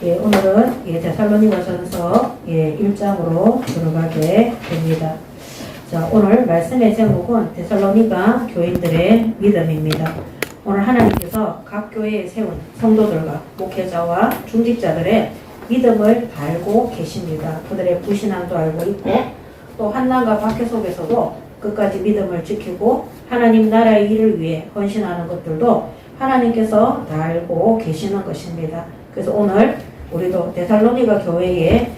오늘은 데살로니가전서 1장으로 들어가게 됩니다. 자, 오늘 말씀의 제목은 데살로니가 교인들의 믿음입니다. 오늘 하나님께서 각 교회에 세운 성도들과 목회자와 중직자들의 믿음을 알고 계십니다. 그들의 불신앙도 알고 있고 또 환난과 박해 속에서도 끝까지 믿음을 지키고 하나님 나라의 일을 위해 헌신하는 것들도 하나님께서 다 알고 계시는 것입니다. 그래서 오늘 우리도 데살로니가 교회의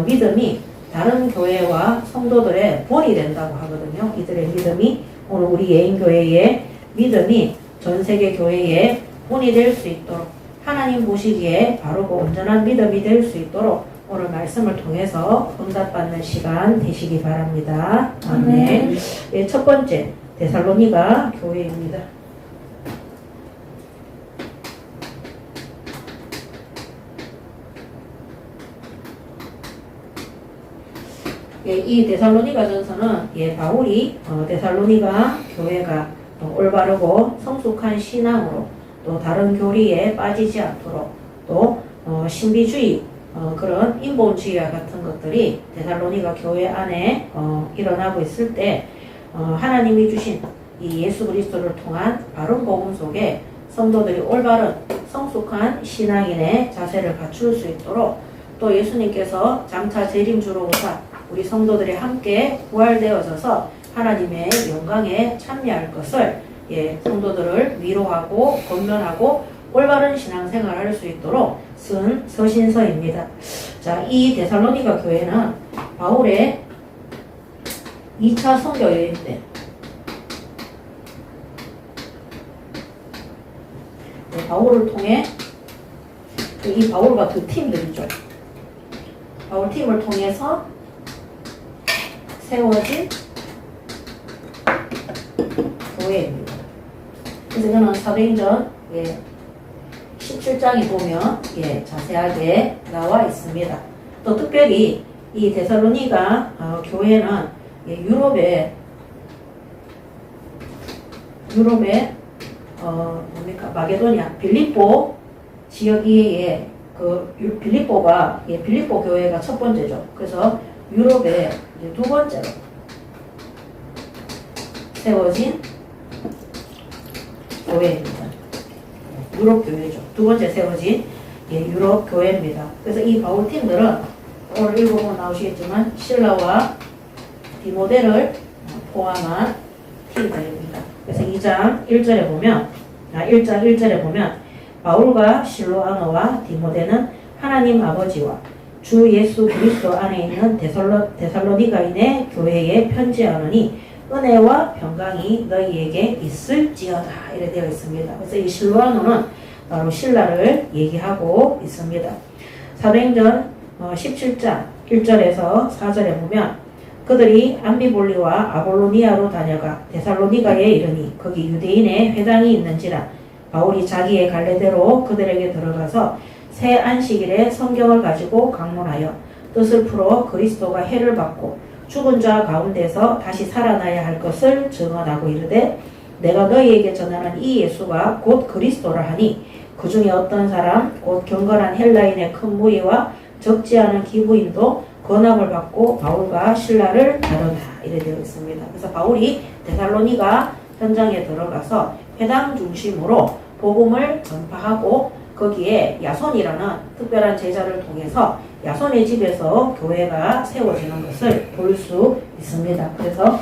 믿음이 다른 교회와 성도들의 본이 된다고 하거든요. 이들의 믿음이 오늘 우리 예인교회의 믿음이 전 세계 교회의 본이 될 수 있도록 하나님 보시기에 바르고 온전한 믿음이 될 수 있도록 오늘 말씀을 통해서 응답받는 시간 되시기 바랍니다. 아멘. 첫 번째 데살로니가 교회입니다. 이 데살로니가 전서는 바울이 데살로니가 교회가 올바르고 성숙한 신앙으로 또 다른 교리에 빠지지 않도록 또 신비주의 그런 인본주의와 같은 것들이 데살로니가 교회 안에 일어나고 있을 때 하나님이 주신 이 예수 그리스도를 통한 바른 복음 속에 성도들이 올바른 성숙한 신앙인의 자세를 갖출 수 있도록 또 예수님께서 장차 재림주로 오사 우리 성도들이 함께 부활되어져서 하나님의 영광에 참여할 것을 성도들을 위로하고 권면하고 올바른 신앙생활을 할 수 있도록 쓴 서신서입니다. 자, 이 데살로니가 교회는 바울의 2차 선교 여행 때 바울을 통해 이 바울과 그 팀들이죠. 바울 팀을 통해서 세워진 교회입니다. 그래서 이거는 사도행전 17장에 보면 자세하게 나와 있습니다. 또 특별히 이 데살로니가 교회는 유럽의 마게도니아 빌립보 지역에 빌립보 교회가 첫 번째죠. 그래서 유럽의 두 번째로 세워진 교회입니다. 유럽 교회죠. 두 번째 세워진 유럽 교회입니다. 그래서 이 바울 팀들은 오늘 읽어보면 나오시겠지만 신라와 디모데를 포함한 팀들입니다. 그래서 2장 1절에 보면 1장 1절에 보면 바울과 실로아노와 디모데는 하나님 아버지와 주 예수 그리스도 안에 있는 데살로니가인의 교회에 편지하노니 은혜와 평강이 너희에게 있을지어다 이렇게 되어 있습니다. 그래서 이 실로아노는 바로 신라를 얘기하고 있습니다. 사도행전 17장 1절에서 4절에 보면 그들이 암비볼리와 아볼로니아로 다녀가 데살로니가에 이르니 거기 유대인의 회당이 있는지라 바울이 자기의 갈래대로 그들에게 들어가서 새 안식일에 성경을 가지고 강론하여 뜻을 풀어 그리스도가 해를 받고 죽은 자 가운데서 다시 살아나야 할 것을 증언하고 이르되 내가 너희에게 전하는 이 예수가 곧 그리스도라 하니 그 중에 어떤 사람 곧 경건한 헬라인의 큰 무리와 적지 않은 기부인도 권함을 받고 바울과 신라를 다루다 이래 되어 있습니다. 그래서 바울이 데살로니가 현장에 들어가서 회당 중심으로 복음을 전파하고 거기에 야손이라는 특별한 제자를 통해서 야손의 집에서 교회가 세워지는 것을 볼 수 있습니다. 그래서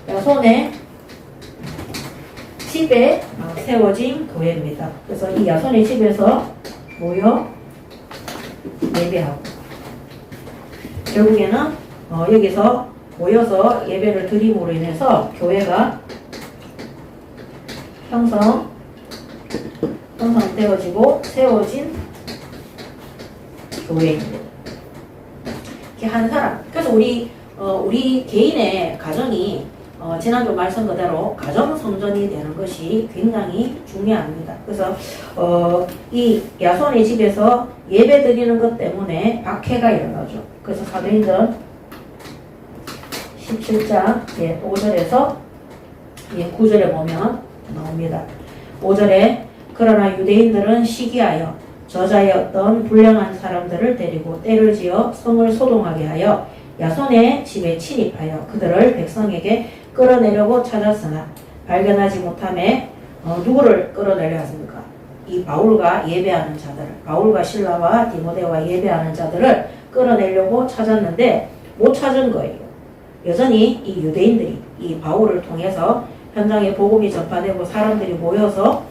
야손의 집에 세워진 교회입니다. 그래서 이 야손의 집에서 모여 예배하고 결국에는 여기서 모여서 예배를 드림으로 인해서 교회가 형성되어지고 세워진 교회입니다. 이렇게 한 사람. 그래서 우리 개인의 가정이 지난주 말씀 그대로 가정 성전이 되는 것이 굉장히 중요합니다. 그래서 이 야손의 집에서 예배 드리는 것 때문에 박해가 일어나죠. 그래서 사도행전 17장 5절에서 9절에 보면 나옵니다. 5절에 그러나 유대인들은 시기하여 저자의 어떤 불량한 사람들을 데리고 때를 지어 성을 소동하게 하여 야손의 집에 침입하여 그들을 백성에게 끌어내려고 찾았으나 발견하지 못함에 누구를 끌어내려 했습니까? 이 바울과 예배하는 자들을, 바울과 실라와 디모데와 예배하는 자들을 끌어내려고 찾았는데 못 찾은 거예요. 여전히 이 유대인들이 이 바울을 통해서 현장에 복음이 전파되고 사람들이 모여서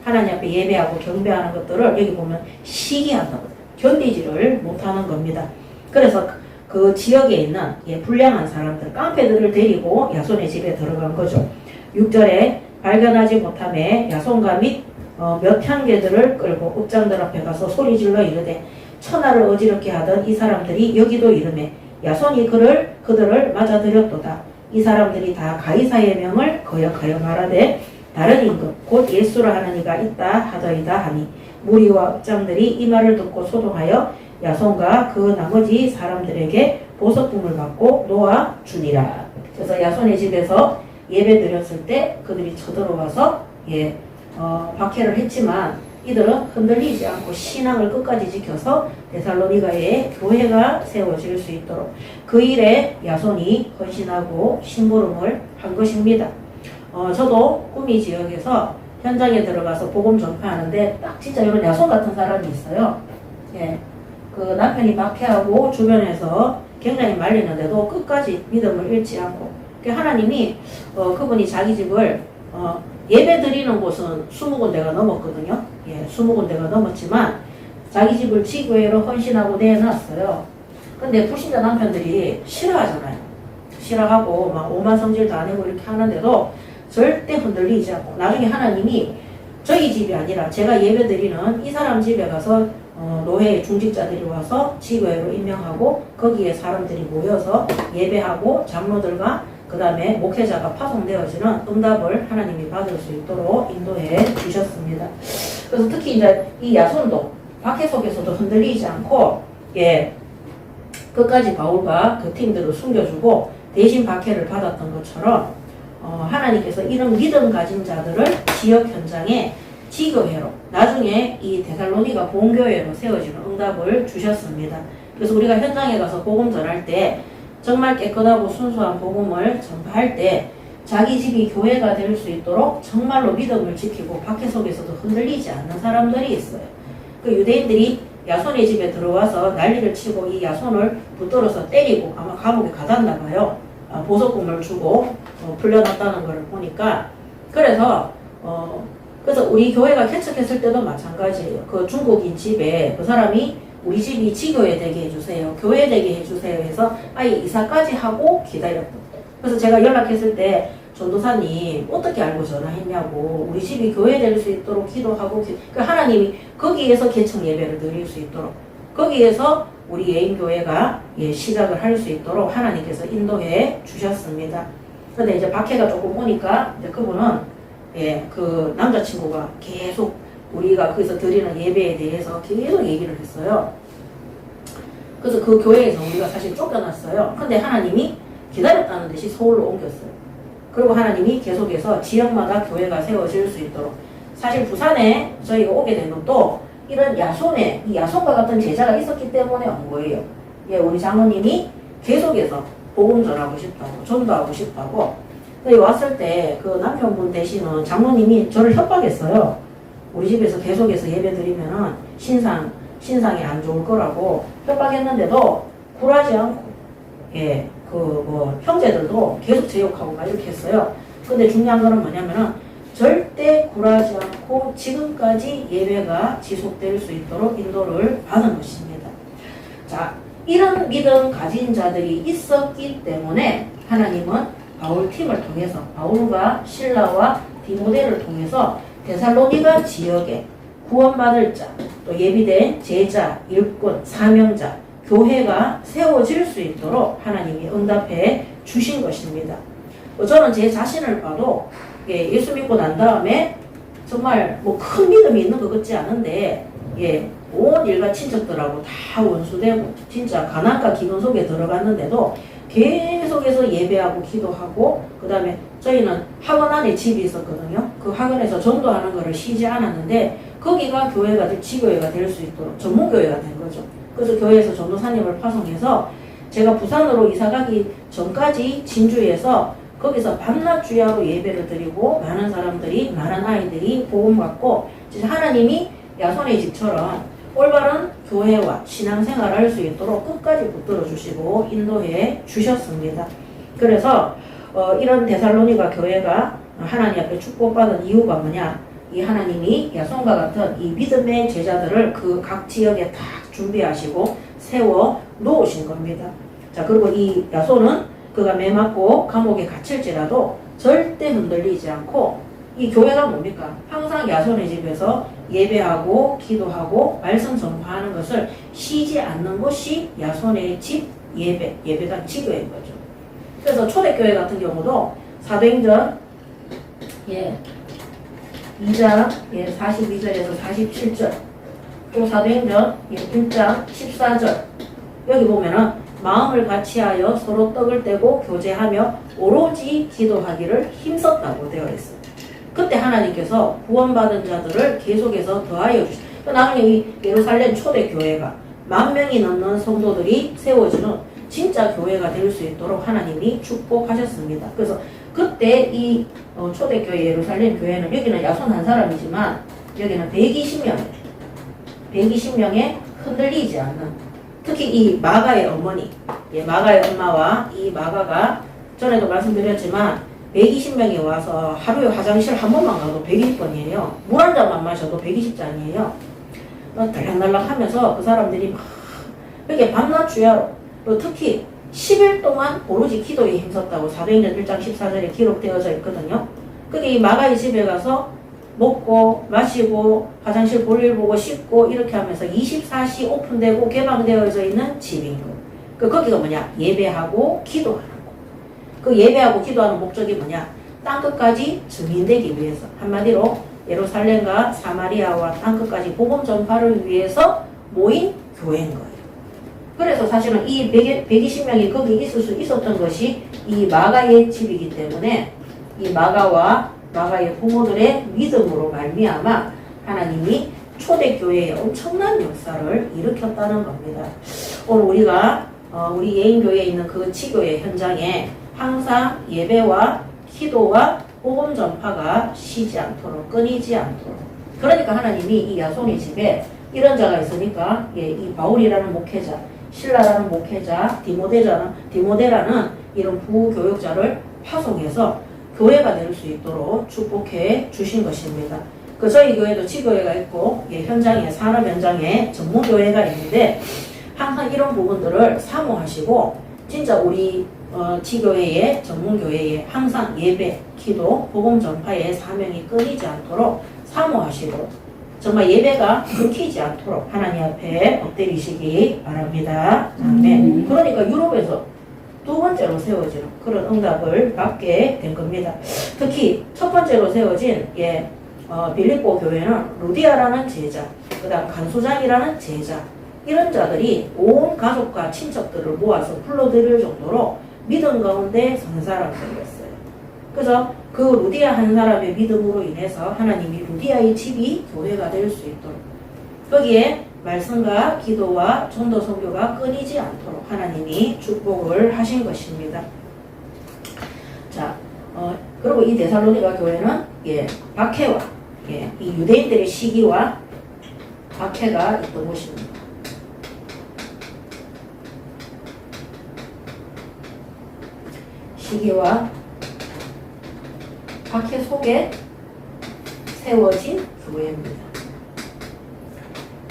하나님 앞에 예배하고 경배하는 것들을 여기 보면 시기한다고 견디지를 못하는 겁니다. 그래서 그 지역에 있는 불량한 사람들, 깡패들을 데리고 야손의 집에 들어간 거죠. 6절에 발견하지 못함에 야손과 및 몇 향개들을 끌고 읍장들 앞에 가서 소리질러 이르되 천하를 어지럽게 하던 이 사람들이 여기도 이르매 야손이 그들을 맞아들였도다. 이 사람들이 다 가이사의 명을 거역하여 말하되 다른 임금 곧 예수라 하는 이가 있다 하더이다 하니 무리와 읍장들이 이 말을 듣고 소동하여 야손과 그 나머지 사람들에게 보석금을 받고 놓아 주니라. 그래서 야손의 집에서 예배 드렸을 때 그들이 쳐들어와서 박해를 했지만 이들은 흔들리지 않고 신앙을 끝까지 지켜서 데살로니가에 교회가 세워질 수 있도록 그 일에 야손이 헌신하고 심부름을 한 것입니다. 저도 구미 지역에서 현장에 들어가서 복음 전파하는데 딱 진짜 이런 야손 같은 사람이 있어요. 그 남편이 박해하고 주변에서 굉장히 말리는데도 끝까지 믿음을 잃지 않고 하나님이 그분이 자기 집을 예배 드리는 곳은 20군데가 넘었거든요. 20군데가 넘었지만 자기 집을 지교회로 헌신하고 내놨어요. 근데 불신자 남편들이 싫어하잖아요. 싫어하고 막 오만 성질도 안 하고 이렇게 하는데도 절대 흔들리지 않고 나중에 하나님이 저희 집이 아니라 제가 예배 드리는 이 사람 집에 가서 노예 중직자들이 와서 지교회로 임명하고 거기에 사람들이 모여서 예배하고 장로들과 그 다음에 목회자가 파송되어지는 응답을 하나님이 받을 수 있도록 인도해 주셨습니다. 그래서 특히 이제 이 야손도 박해 속에서도 흔들리지 않고 끝까지 바울과 그 팀들을 숨겨주고 대신 박해를 받았던 것처럼 하나님께서 이런 믿음 가진 자들을 지역 현장에 지교회로 나중에 이 데살로니가 본교회로 세워지는 응답을 주셨습니다. 그래서 우리가 현장에 가서 복음 전할 때 정말 깨끗하고 순수한 복음을 전파할 때 자기 집이 교회가 될 수 있도록 정말로 믿음을 지키고 박해 속에서도 흔들리지 않는 사람들이 있어요. 그 유대인들이 야손의 집에 들어와서 난리를 치고 이 야손을 붙들어서 때리고 아마 감옥에 가뒀나 봐요. 보석금을 주고 풀려났다는 걸 보니까 그래서 우리 교회가 개척했을 때도 마찬가지예요. 그 중국인 집에 그 사람이 우리 집이 지교회 되게 해주세요. 교회 되게 해주세요 해서 아예 이사까지 하고 기다렸거든요. 그래서 제가 연락했을 때 전도사님 어떻게 알고 전화했냐고 우리 집이 교회 될 수 있도록 기도하고 하나님이 거기에서 개척 예배를 드릴 수 있도록 거기에서 우리 예인교회가 시작을 할 수 있도록 하나님께서 인도해 주셨습니다. 근데 이제 박해가 조금 오니까 이제 그분은 그 남자친구가 계속 우리가 거기서 드리는 예배에 대해서 계속 얘기를 했어요. 그래서 그 교회에서 우리가 사실 쫓겨났어요. 근데 하나님이 기다렸다는 듯이 서울로 옮겼어요. 그리고 하나님이 계속해서 지역마다 교회가 세워질 수 있도록 사실 부산에 저희가 오게 된 것도 이런 이 야손과 같은 제자가 있었기 때문에 온 거예요. 우리 장로님이 계속해서 복음 전하고 싶다고 전도하고 싶다고 여기 왔을 때 그 남편분 되시는 장로님이 저를 협박했어요. 우리 집에서 계속해서 예배 드리면은 신상이 안 좋을 거라고 협박했는데도 굴하지 않고 형제들도 계속 제욕하고 막 이렇게 했어요. 근데 중요한 거는 뭐냐면은 절대 굴하지 않고 지금까지 예배가 지속될 수 있도록 인도를 받은 것입니다. 자, 이런 믿음 가진 자들이 있었기 때문에 하나님은 바울팀을 통해서 바울과 실라와 디모데를 통해서 데살로니가 지역에 구원받을 자, 또 예비된 제자, 일꾼, 사명자, 교회가 세워질 수 있도록 하나님이 응답해 주신 것입니다. 저는 제 자신을 봐도 예수 믿고 난 다음에 정말 큰 믿음이 있는 것 같지 않은데 온 일가 친척들하고 다 원수되고 진짜 가난과 기근 속에 들어갔는데도 계속해서 예배하고 기도하고 그 다음에 저희는 학원 안에 집이 있었거든요. 그 학원에서 전도하는 것을 쉬지 않았는데 거기가 교회가 지교회가 될 수 있도록 전문교회가 된 거죠. 그래서 교회에서 전도사님을 파송해서 제가 부산으로 이사가기 전까지 진주에서 거기서 밤낮 주야로 예배를 드리고 많은 사람들이 많은 아이들이 복음받고 하나님이 야손의 집처럼 올바른 교회와 신앙생활을 할 수 있도록 끝까지 붙들어 주시고 인도해 주셨습니다. 그래서 이런 데살로니가 교회가 하나님 앞에 축복받은 이유가 뭐냐? 이 하나님이 야손과 같은 이 믿음의 제자들을 그 각 지역에 다 준비하시고 세워 놓으신 겁니다. 자, 그리고 이 야손은 그가 매 맞고 감옥에 갇힐지라도 절대 흔들리지 않고 이 교회가 뭡니까? 항상 야손의 집에서 예배하고 기도하고 말씀 전파하는 것을 쉬지 않는 것이 야손의 집 예배당 지교인 거죠. 그래서 초대교회 같은 경우도 사도행전 2장 42절에서 47절 또 사도행전 1장 14절 여기 보면은 마음을 같이하여 서로 떡을 떼고 교제하며 오로지 기도하기를 힘썼다고 되어 있어요. 그때 하나님께서 구원받은 자들을 계속해서 더하여 주시죠. 나중에 이 예루살렘 초대교회가 10,000명이 넘는 성도들이 세워지는 진짜 교회가 될 수 있도록 하나님이 축복하셨습니다. 그래서 그때 이 초대교회 예루살렘 교회는 여기는 야손 한 사람이지만 여기는 120명에 흔들리지 않는 특히 이 마가의 어머니, 마가의 엄마와 이 마가가 전에도 말씀드렸지만 120명이 와서 하루에 화장실 한 번만 가도 120번이에요. 물 한 잔만 마셔도 120잔이에요. 달랑달랑 하면서 그 사람들이 막 이렇게 밤낮 주야로 또 특히 10일 동안 오로지 기도에 힘썼다고 사도행전 1장 14절에 기록되어져 있거든요. 그게 이 마가의 집에 가서 먹고 마시고 화장실 볼일 보고 씻고 이렇게 하면서 24시 오픈되고 개방되어져 있는 집인 거예요. 거기가 뭐냐? 예배하고 기도하는 거. 그 예배하고 기도하는 목적이 뭐냐? 땅끝까지 증인되기 위해서 한마디로 예루살렘과 사마리아와 땅끝까지 복음 전파를 위해서 모인 교회인 거예요. 그래서 사실은 이 120명이 거기 있을 수 있었던 것이 이 마가의 집이기 때문에 이 마가와 마가의 부모들의 믿음으로 말미암아 하나님이 초대교회에 엄청난 역사를 일으켰다는 겁니다. 오늘 우리가 우리 예인교회에 있는 그 지교회 현장에 항상 예배와 기도와 복음 전파가 쉬지 않도록 끊이지 않도록 그러니까 하나님이 이 야손의 집에 이런 자가 있으니까 이 바울이라는 목회자 실라라는 목회자 디모데라는 이런 부교육자를 파송해서 교회가 될 수 있도록 축복해 주신 것입니다. 저희 교회도 지교회가 있고 현장에 산업 현장에 전문교회가 있는데 항상 이런 부분들을 사모하시고 진짜 우리 지교회의 전문교회에 항상 예배, 기도, 복음 전파의 사명이 끊이지 않도록 사모하시고 정말 예배가 끊기지 않도록 하나님 앞에 엎드리시기 바랍니다. 아멘. 그러니까 유럽에서 두 번째로 세워지는 그런 응답을 받게 된 겁니다. 특히 첫 번째로 세워진 빌립보 교회는 루디아라는 제자, 그 다음 간소장이라는 제자 이런 자들이 온 가족과 친척들을 모아서 불러들일 정도로 믿음 가운데 선 사람들이었어요. 그래서 그 루디아 한 사람의 믿음으로 인해서 하나님이 루디아의 집이 교회가 될 수 있도록 거기에 말씀과 기도와 전도 선교가 끊이지 않도록 하나님이 축복을 하신 것입니다. 자, 그리고 이 데살로니가 교회는 박해와 이 유대인들의 시기와 박해가 있던 곳입니다. 시기와 박해 속에 세워진 교회입니다.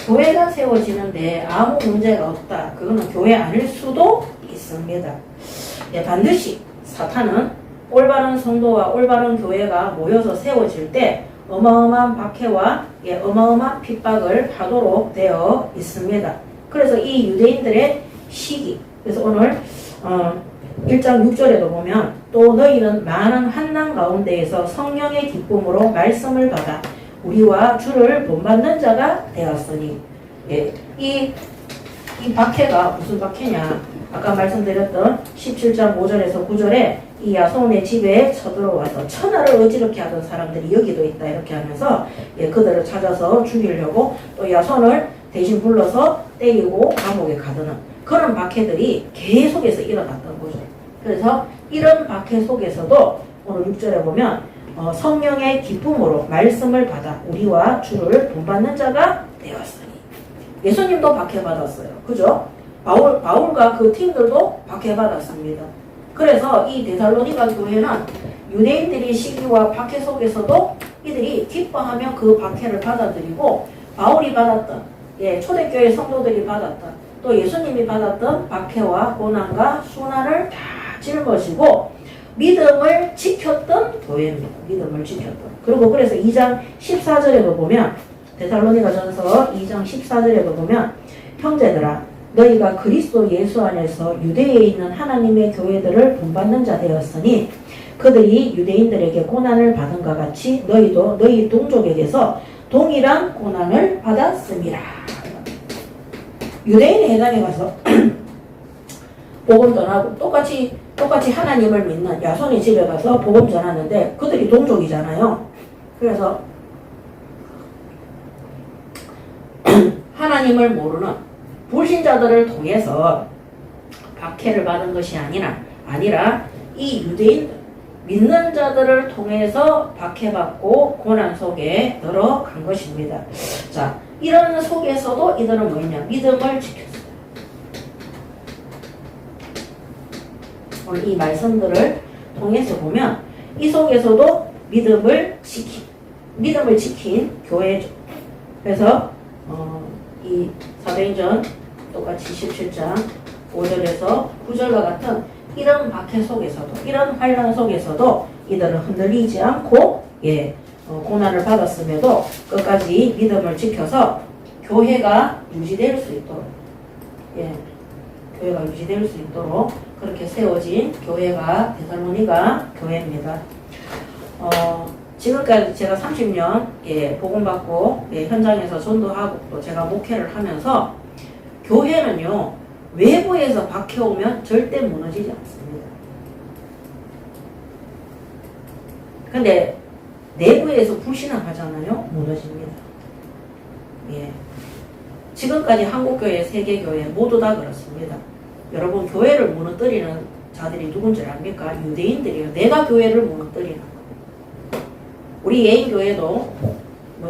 교회가 세워지는데 아무 문제가 없다. 그거는 교회 아닐 수도 있습니다. 반드시 사탄은 올바른 성도와 올바른 교회가 모여서 세워질 때 어마어마한 박해와 어마어마한 핍박을 하도록 되어 있습니다. 그래서 이 유대인들의 시기 그래서 오늘 1장 6절에도 보면 또 너희는 많은 환난 가운데에서 성령의 기쁨으로 말씀을 받아 우리와 주를 본받는 자가 되었으니 이 박해가 무슨 박해냐 아까 말씀드렸던 17장 5절에서 9절에 이 야손의 집에 쳐들어와서 천하를 어지럽게 하던 사람들이 여기도 있다 이렇게 하면서 그들을 찾아서 죽이려고 또 야손을 대신 불러서 때리고 감옥에 가두는 그런 박해들이 계속해서 일어났던 거죠. 그래서 이런 박해 속에서도 오늘 6절에 보면 성령의 기쁨으로 말씀을 받아 우리와 주를 본받는 자가 되었으니 예수님도 박해받았어요. 그죠? 바울과 그 팀들도 박해받았습니다. 그래서 이 데살로니가 교회는 유대인들이 시기와 박해 속에서도 이들이 기뻐하며 그 박해를 받아들이고 바울이 받았던 초대교회 성도들이 받았던 또 예수님이 받았던 박해와 고난과 순환을 다 짊어지고 믿음을 지켰던 교회입니다. 믿음을 지켰던. 그리고 그래서 2장 14절에도 보면 데살로니가 전서 2장 14절에도 보면 형제들아 너희가 그리스도 예수 안에서 유대에 있는 하나님의 교회들을 본받는 자 되었으니 그들이 유대인들에게 고난을 받은 것 같이 너희도 너희 동족에게서 동일한 고난을 받았음이라. 유대인의 회당에 가서 복음 전하고 똑같이 하나님을 믿는 야손의 집에 가서 복음 전하는데 그들이 동족이잖아요. 그래서 하나님을 모르는 불신자들을 통해서 박해를 받은 것이 아니라 이 유대인들 믿는 자들을 통해서 박해받고 고난 속에 들어간 것입니다. 자, 이런 속에서도 이들은 뭐냐? 믿음을 지켰어요. 오늘 이 말씀들을 통해서 보면 이 속에서도 믿음을 지킨 교회죠. 그래서 이 사도행전 똑같이 17장 5절에서 9절과 같은 이런 박해 속에서도 이런 환란 속에서도 이들은 흔들리지 않고 고난을 받았음에도 끝까지 믿음을 지켜서 교회가 유지될 수 있도록 교회가 유지될 수 있도록 그렇게 세워진 교회가 데살로니가 교회입니다. 지금까지 제가 30년 복음받고 현장에서 전도하고 또 제가 목회를 하면서 교회는요 외부에서 박해오면 절대 무너지지 않습니다. 근데 내부에서 불신앙하잖아요. 무너집니다. 지금까지 한국교회, 세계교회 모두 다 그렇습니다. 여러분 교회를 무너뜨리는 자들이 누군지 압니까? 유대인들이에요. 내가 교회를 무너뜨리는 우리 예인교회도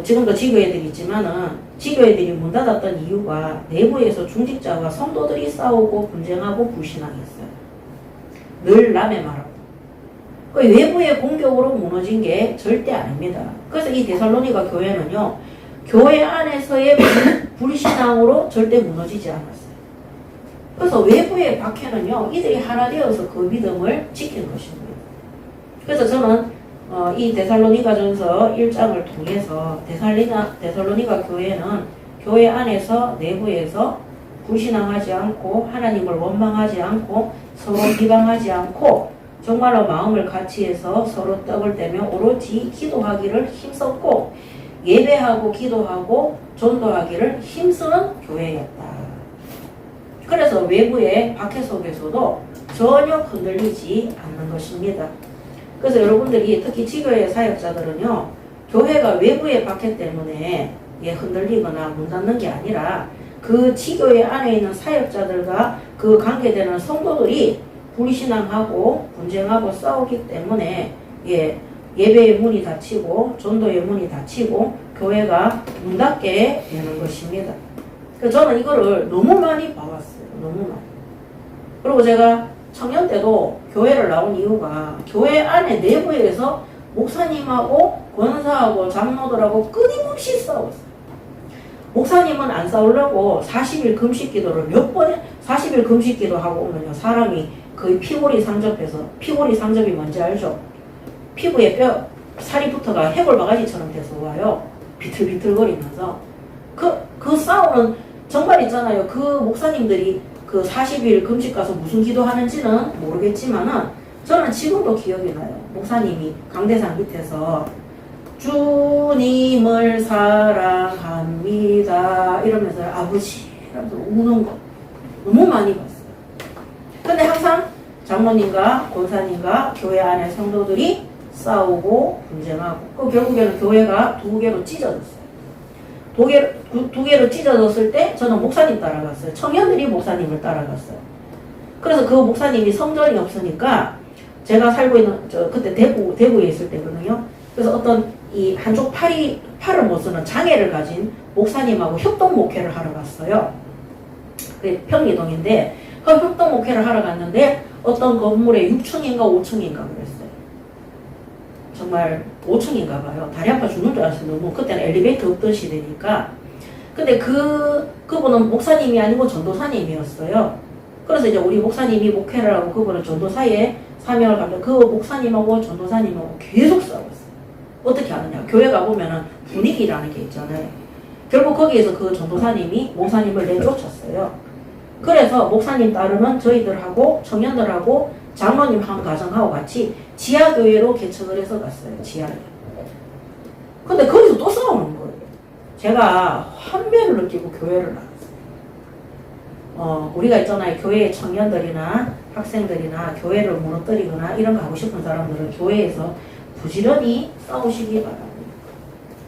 지금도 지교회들이 있지만은 지교회들이 문 닫았던 이유가 내부에서 중직자와 성도들이 싸우고 분쟁하고 불신앙했어요. 늘 남의 말하고. 그 외부의 공격으로 무너진 게 절대 아닙니다. 그래서 이 데살로니가 교회는요, 교회 안에서의 불신앙으로 절대 무너지지 않았어요. 그래서 외부의 박해는요, 이들이 하나 되어서 그 믿음을 지킨 것입니다. 그래서 저는 이 데살로니가전서 1장을 통해서 데살로니가 교회는 교회 안에서 내부에서 불신앙하지 않고 하나님을 원망하지 않고 서로 비방하지 않고 정말로 마음을 같이해서 서로 떡을 떼며 오로지 기도하기를 힘썼고 예배하고 기도하고 전도하기를 힘쓰는 교회였다. 그래서 외부의 박해 속에서도 전혀 흔들리지 않는 것입니다. 그래서 여러분들이 특히 지교회 사역자들은요, 교회가 외부의 박해 때문에 흔들리거나 문 닫는 게 아니라 그 지교회 안에 있는 사역자들과 그 관계되는 성도들이 불신앙하고 분쟁하고 싸우기 때문에 예배의 문이 닫히고 전도의 문이 닫히고 교회가 문 닫게 되는 것입니다. 그래서 저는 이거를 너무 많이 봐왔어요. 너무 많이. 그리고 제가 청년 때도 교회를 나온 이유가 교회 안에 내부에서 목사님하고 권사하고 장로들하고 끊임없이 싸웠어요. 목사님은 안 싸우려고 40일 금식 기도를 몇 번에 40일 금식 기도하고 오면요, 사람이 거의 피골이 상접해서, 피골이 상접이 뭔지 알죠? 피부에 살이 붙어가 해골 바가지처럼 돼서 와요. 비틀비틀거리면서. 그 싸우는 정말 있잖아요. 그 목사님들이 그 40일 금식 가서 무슨 기도하는지는 모르겠지만은 저는 지금도 기억이 나요. 목사님이 강대상 밑에서 주님을 사랑합니다 이러면서 아버지 이러면서 우는 거 너무 많이 봤어요. 장로님과 권사님과 교회 안에 성도들이 싸우고 분쟁하고 그 결국에는 교회가 두 개로 찢어졌어요. 두 개로 찢어졌을 때 저는 목사님 따라갔어요. 청년들이 목사님을 따라갔어요. 그래서 그 목사님이 성전이 없으니까 제가 살고 있는 그때 대구에 있을 때거든요. 그래서 어떤 이 한쪽 팔을 못 쓰는 장애를 가진 목사님하고 협동 목회를 하러 갔어요. 그게 평리동인데 그 협동 목회를 하러 갔는데 어떤 건물에 6층인가 5층인가 그랬어요. 정말 5층인가 봐요. 다리 아파 죽는 줄 알았어요. 너무 그때는 엘리베이터 없던 시대니까. 근데 그분은 목사님이 아니고 전도사님이었어요. 그래서 이제 우리 목사님이 목회를 하고 그분은 전도사에 사명을 받는 그 목사님하고 전도사님하고 계속 싸웠어요. 어떻게 하느냐. 교회 가보면은 분위기라는 게 있잖아요. 결국 거기에서 그 전도사님이 목사님을 내쫓았어요. 그래서 목사님 따르는 저희들하고 청년들하고 장로님 한 가정하고 같이 지하교회로 개척을 해서 갔어요. 지하에. 근데 거기서 또 싸우는 거예요. 제가 환멸을 느끼고 교회를 나갔어요. 우리가 있잖아요. 교회의 청년들이나 학생들이나 교회를 무너뜨리거나 이런 거 하고 싶은 사람들은 교회에서 부지런히 싸우시기 바랍니다.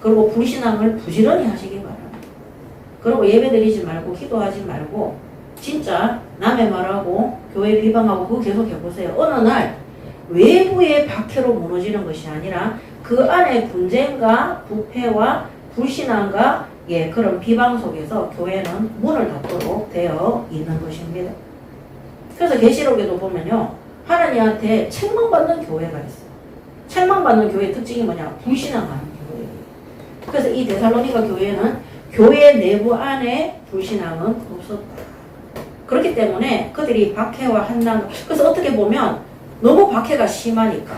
그리고 불신앙을 부지런히 하시기 바랍니다. 그리고 예배드리지 말고 기도하지 말고 진짜 남의 말하고 교회 비방하고 그거 계속 해보세요. 어느 날 외부의 박해로 무너지는 것이 아니라 그 안에 분쟁과 부패와 불신앙과 그런 비방 속에서 교회는 문을 닫도록 되어 있는 것입니다. 그래서 계시록에도 보면요. 하나님한테 책망받는 교회가 있어요. 책망받는 교회의 특징이 뭐냐? 불신앙하는 교회예요. 그래서 이 데살로니가 교회는 교회 내부 안에 불신앙은 없었다. 그렇기 때문에 그들이 박해와 한난, 그래서 어떻게 보면 너무 박해가 심하니까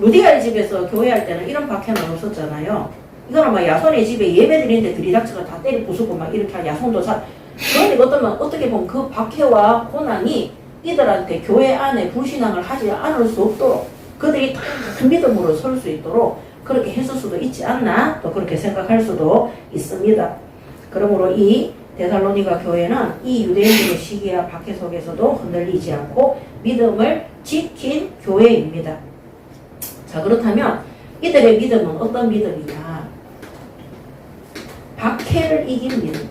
루디아의 집에서 교회할 때는 이런 박해는 없었잖아요. 이거는 막 야손의 집에 예배 드리는데 들이닥쳐서 다 때리 부수고 막 이렇게 할 야손도 그런데 어떻게 보면 그 박해와 고난이 이들한테 교회 안에 불신앙을 하지 않을 수 없도록 그들이 다 믿음으로 설 수 있도록 그렇게 했을 수도 있지 않나 또 그렇게 생각할 수도 있습니다. 그러므로 이 데살로니가 교회는 이 유대인들의 시기와 박해 속에서도 흔들리지 않고 믿음을 지킨 교회입니다. 자, 그렇다면 이들의 믿음은 어떤 믿음이냐? 박해를 이긴 믿음.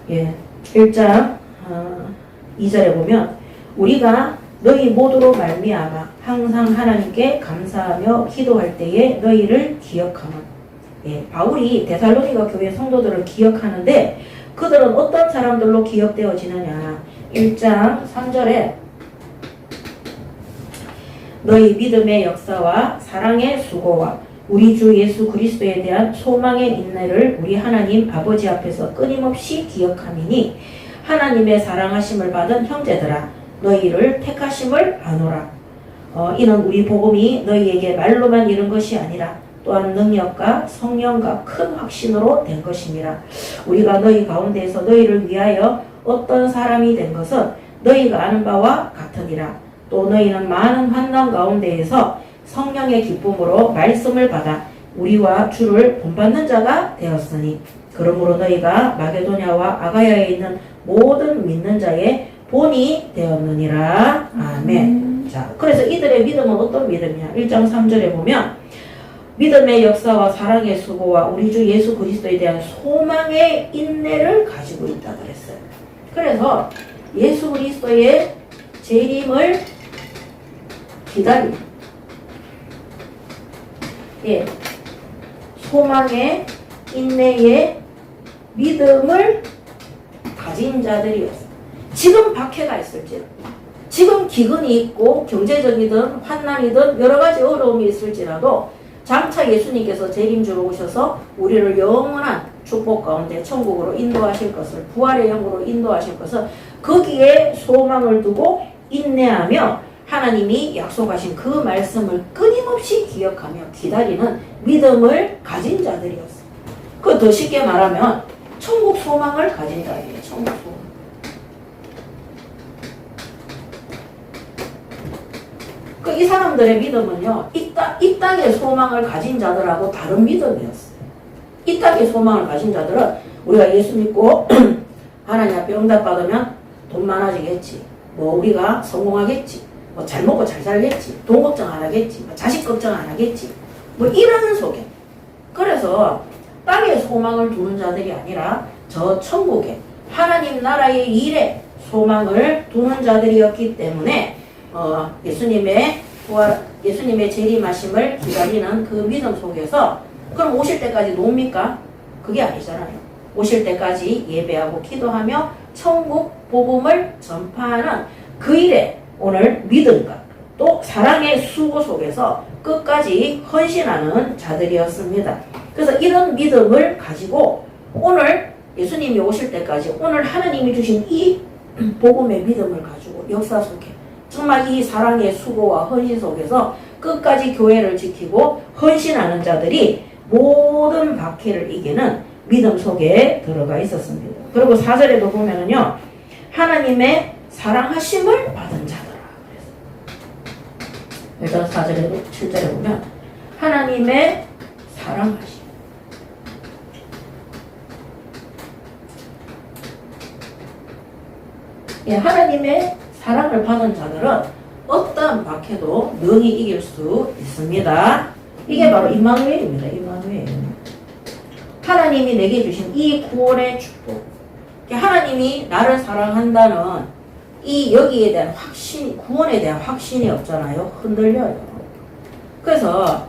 예, 1장 2절에 보면 우리가 너희 모두로 말미암아 항상 하나님께 감사하며 기도할 때에 너희를 기억하면. 예, 바울이 데살로니가 교회 성도들을 기억하는데 그들은 어떤 사람들로 기억되어지느냐. 1장 3절에 너희 믿음의 역사와 사랑의 수고와 우리 주 예수 그리스도에 대한 소망의 인내를 우리 하나님 아버지 앞에서 끊임없이 기억함이니 하나님의 사랑하심을 받은 형제들아 너희를 택하심을 아노라. 이는 우리 복음이 너희에게 말로만 이른 것이 아니라 또한 능력과 성령과 큰 확신으로 된 것임이라. 우리가 너희 가운데에서 너희를 위하여 어떤 사람이 된 것은 너희가 아는 바와 같으니라. 또 너희는 많은 환난 가운데에서 성령의 기쁨으로 말씀을 받아 우리와 주를 본받는 자가 되었으니 그러므로 너희가 마게도냐와 아가야에 있는 모든 믿는 자의 본이 되었느니라. 아멘. 자, 그래서 이들의 믿음은 어떤 믿음이냐? 1장 3절에 보면 믿음의 역사와 사랑의 수고와 우리 주 예수 그리스도에 대한 소망의 인내를 가지고 있다 그랬어요. 그래서 예수 그리스도의 재림을 기다립니다. 예, 소망의 인내의 믿음을 가진 자들이었어요. 지금 박해가 있을지라도, 지금 기근이 있고 경제적이든 환난이든 여러 가지 어려움이 있을지라도 장차 예수님께서 재림주로 오셔서 우리를 영원한 축복 가운데 천국으로 인도하실 것을, 부활의 영으로 인도하실 것을 거기에 소망을 두고 인내하며 하나님이 약속하신 그 말씀을 끊임없이 기억하며 기다리는 믿음을 가진 자들이었어요. 그 더 쉽게 말하면 천국 소망을 가진 자예요. 천국 소망. 이 사람들의 믿음은요, 이 땅의 소망을 가진 자들하고 다른 믿음이었어요. 이 땅의 소망을 가진 자들은 우리가 예수 믿고 하나님 앞에 응답받으면 돈 많아지겠지. 뭐 우리가 성공하겠지. 뭐 잘 먹고 잘 살겠지. 돈 걱정 안 하겠지. 뭐 자식 걱정 안 하겠지. 뭐 이런 속에. 그래서 땅에 소망을 두는 자들이 아니라 저 천국에 하나님 나라의 일에 소망을 두는 자들이었기 때문에 예수님의 재림하심을 기다리는 그 믿음 속에서 그럼 오실 때까지 놉니까? 그게 아니잖아요. 오실 때까지 예배하고 기도하며 천국 복음을 전파하는 그 일에 오늘 믿음과 또 사랑의 수고 속에서 끝까지 헌신하는 자들이었습니다. 그래서 이런 믿음을 가지고 오늘 예수님이 오실 때까지 오늘 하나님이 주신 이 복음의 믿음을 가지고 역사 속에 정말 이 사랑의 수고와 헌신 속에서 끝까지 교회를 지키고 헌신하는 자들이 모든 박해를 이기는 믿음 속에 들어가 있었습니다. 그리고 4절에도 보면은요, 하나님의 사랑하심을 받은 자더라. 일단 4절에도 7절에 보면 하나님의 사랑하심. 예, 하나님의 사랑을 받은 자들은 어떠한 박해도 능히 이길 수 있습니다. 이게 바로 임마누엘입니다. 임마누엘. 하나님이 내게 주신 이 구원의 축복. 하나님이 나를 사랑한다는 이 여기에 대한 확신, 구원에 대한 확신이 없잖아요. 흔들려요. 그래서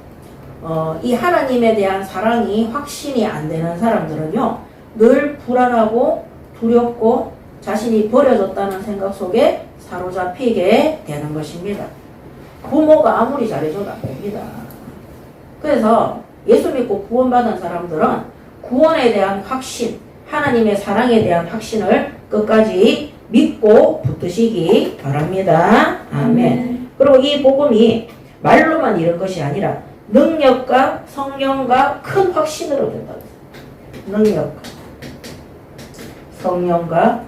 이 하나님에 대한 사랑이 확신이 안 되는 사람들은요, 늘 불안하고 두렵고 자신이 버려졌다는 생각 속에 사로잡히게 되는 것입니다. 부모가 아무리 잘해줘도 안 됩니다. 그래서 예수 믿고 구원받은 사람들은 구원에 대한 확신, 하나님의 사랑에 대한 확신을 끝까지 믿고 붙드시기 바랍니다. 아멘. 그리고 이 복음이 말로만 이런 것이 아니라 능력과 성령과 큰 확신으로 된다. 능력과 성령과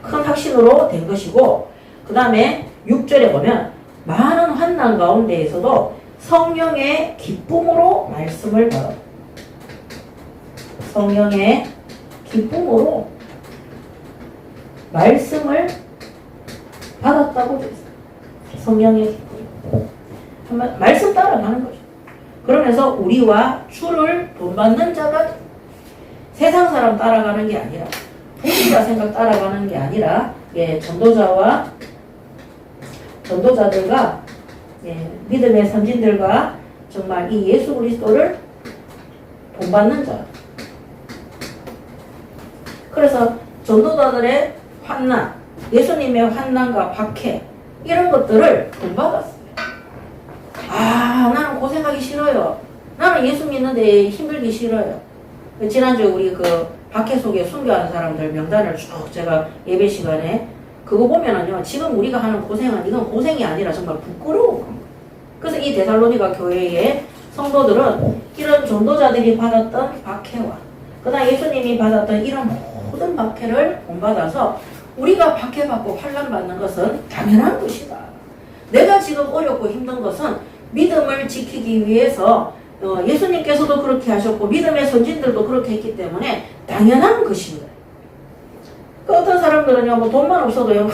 큰 확신으로 된 것이고, 그 다음에 6절에 보면 많은 환난 가운데에서도 성령의 기쁨으로 말씀을 받아. 성령의 기쁨으로 말씀을 받았다고 되어 있어요. 성령의 기쁨. 말씀 따라가는 거죠. 그러면서 우리와 주를 본받는 자가 세상 사람 따라가는 게 아니라 부자 생각 따라가는 게 아니라 전도자들과 믿음의 선진들과 정말 이 예수 그리스도를 본받는 자. 그래서 전도자들의 환난, 예수님의 환난과 박해 이런 것들을 본받았어요. 나는 고생하기 싫어요. 나는 예수 믿는데 힘들기 싫어요. 지난주에 우리 그 박해 속에 순교하는 사람들 명단을 쭉 제가 예배 시간에 그거 보면은요, 지금 우리가 하는 고생은 이건 고생이 아니라 정말 부끄러운 겁니다. 그래서 이 데살로니가 교회의 성도들은 이런 전도자들이 받았던 박해와 그다음 예수님이 받았던 이런 모든 박해를 본받아서 우리가 박해받고 환난받는 것은 당연한 것이다. 내가 지금 어렵고 힘든 것은 믿음을 지키기 위해서 예수님께서도 그렇게 하셨고 믿음의 선진들도 그렇게 했기 때문에 당연한 것입니다. 그 어떤 사람들은요, 뭐 돈만 없어도요,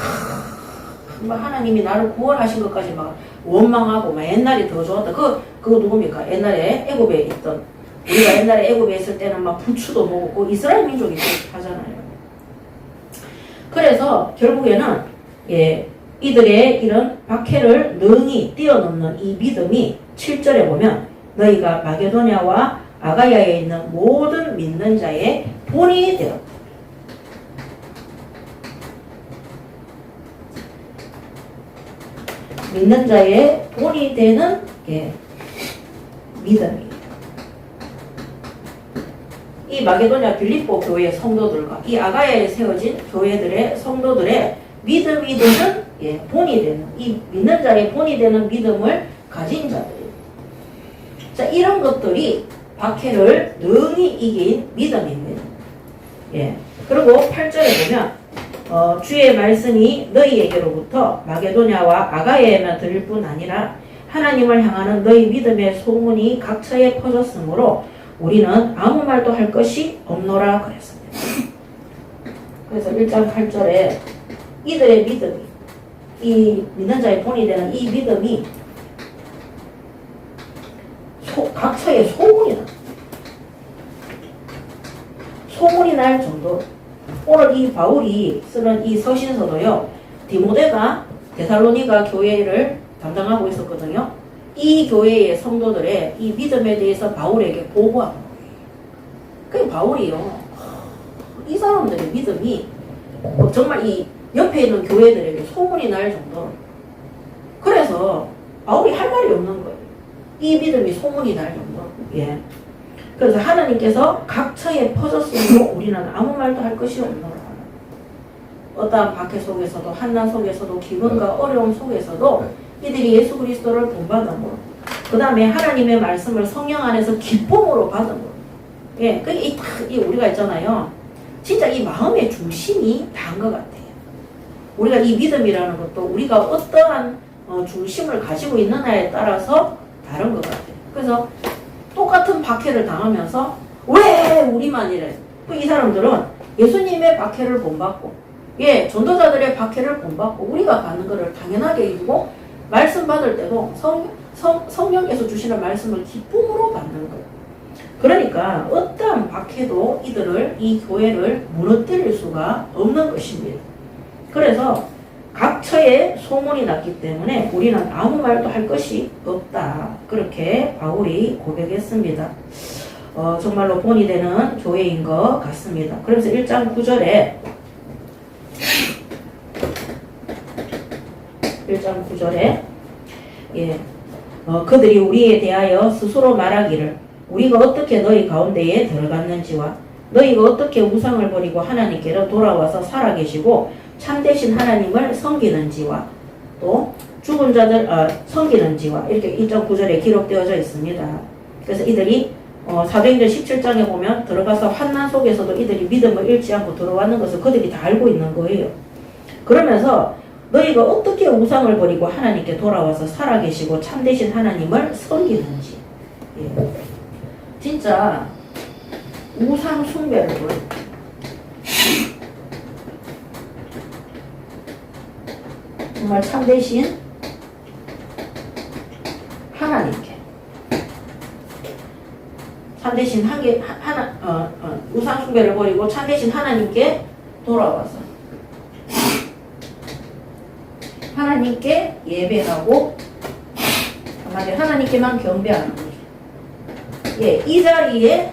하나님이 나를 구원하신 것까지 막 원망하고 막 옛날이 더 좋았다. 그거 누굽니까? 옛날에 애굽에 있던, 우리가 옛날에 애굽에 있을 때는 막 부추도 먹었고 이스라엘 민족이 하잖아요. 그래서 결국에는 이들의 이런 박해를 능히 뛰어넘는 이 믿음이 7절에 보면 너희가 마게도냐와 아가야에 있는 모든 믿는 자의 본이 되었다. 믿는 자의 본이 되는 믿음이에요. 이 마게도냐 빌립보 교회의 성도들과 이 아가야에 세워진 교회들의 성도들의 믿음이 되는 본이 되는 이 믿는 자의 본이 되는 믿음을 가진 자들이에요. 자, 이런 것들이 박해를 능히 이긴 믿음입니다. 그리고 8절에 보면 주의 말씀이 너희에게로부터 마게도냐와 아가야에만 들릴 뿐 아니라 하나님을 향하는 너희 믿음의 소문이 각처에 퍼졌으므로 우리는 아무 말도 할 것이 없노라 그랬습니다. 그래서 1장 8절에 이들의 믿음이, 이 믿는 자의 본이 되는 이 믿음이 각처에 소문이 날 정도. 오늘 이 바울이 쓰는 이 서신서도요, 디모데가 데살로니가 교회를 담당하고 있었거든요. 이 교회의 성도들의 이 믿음에 대해서 바울에게 보고한 거예요. 그 바울이요, 이 사람들의 믿음이 정말 이 옆에 있는 교회들에게 소문이 날 정도로. 그래서 바울이 할 말이 없는 거예요. 이 믿음이 소문이 날 정도로. 예. 그래서 하나님께서 각처에 퍼졌으므로 우리는 아무 말도 할 것이 없노라. 어떠한 박해 속에서도, 한난 속에서도, 기근과 어려움 속에서도 이들이 예수 그리스도를 본받음으로, 그 다음에 하나님의 말씀을 성령 안에서 기쁨으로 받음으로. 예, 그게 이 우리가 있잖아요. 진짜 이 마음의 중심이 다인 것 같아요. 우리가 이 믿음이라는 것도 우리가 어떠한 중심을 가지고 있느냐에 따라서 다른 것 같아요. 그래서 똑같은 박해를 당하면서 왜 우리만 이래? 이 사람들은 예수님의 박해를 본받고, 예, 전도자들의 박해를 본받고 우리가 받는 것을 당연하게 여기고 말씀 받을 때도 성령께서 주시는 말씀을 기쁨으로 받는 거예요. 그러니까 어떠한 박해도 이 교회를 무너뜨릴 수가 없는 것입니다. 그래서 각처에 소문이 났기 때문에 우리는 아무 말도 할 것이 없다. 그렇게 바울이 고백했습니다. 정말로 본이 되는 교회인 것 같습니다. 그래서 1장 9절에 예, 그들이 우리에 대하여 스스로 말하기를 우리가 어떻게 너희 가운데에 들어갔는지와 너희가 어떻게 우상을 버리고 하나님께로 돌아와서 살아계시고 참되신 하나님을 섬기는지와 또 죽은 자들 섬기는지와 이렇게 1장 9절에 기록되어져 있습니다. 그래서 이들이 사도행전 17장에 보면 들어가서 환난 속에서도 이들이 믿음을 잃지 않고 들어왔는 것을 그들이 다 알고 있는 거예요. 그러면서 너희가 어떻게 우상을 버리고 하나님께 돌아와서 살아계시고 참되신 하나님을 섬기는지. 예. 진짜 우상 숭배를 버리고 정말 참되신 하나님께, 참되신 우상 숭배를 버리고 참되신 하나님께 돌아와서 하나님께 예배하고 한마디로 하나님께만 경배하는 거죠. 예, 이 자리에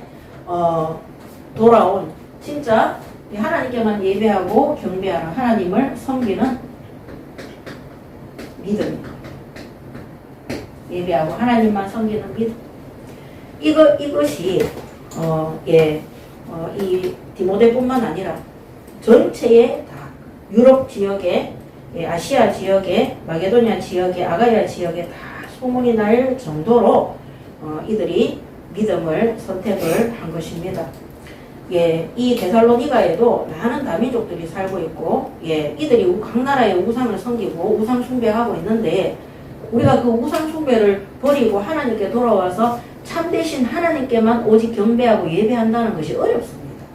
돌아온 진짜 하나님께만 예배하고 경배하는 하나님을 섬기는 믿음입니다. 예배하고 하나님만 섬기는 믿음. 이것이 이 디모데뿐만 아니라 전체의 다 유럽 지역에, 아시아 지역에, 마게도니아 지역에, 아가야 지역에 다 소문이 날 정도로 이들이 믿음을 선택을 한 것입니다. 예, 이 데살로니가에도 많은 다민족들이 살고 있고, 예, 이들이 각 나라의 우상을 섬기고 우상 숭배하고 있는데 우리가 그 우상 숭배를 버리고 하나님께 돌아와서 참되신 하나님께만 오직 경배하고 예배한다는 것이 어렵습니다.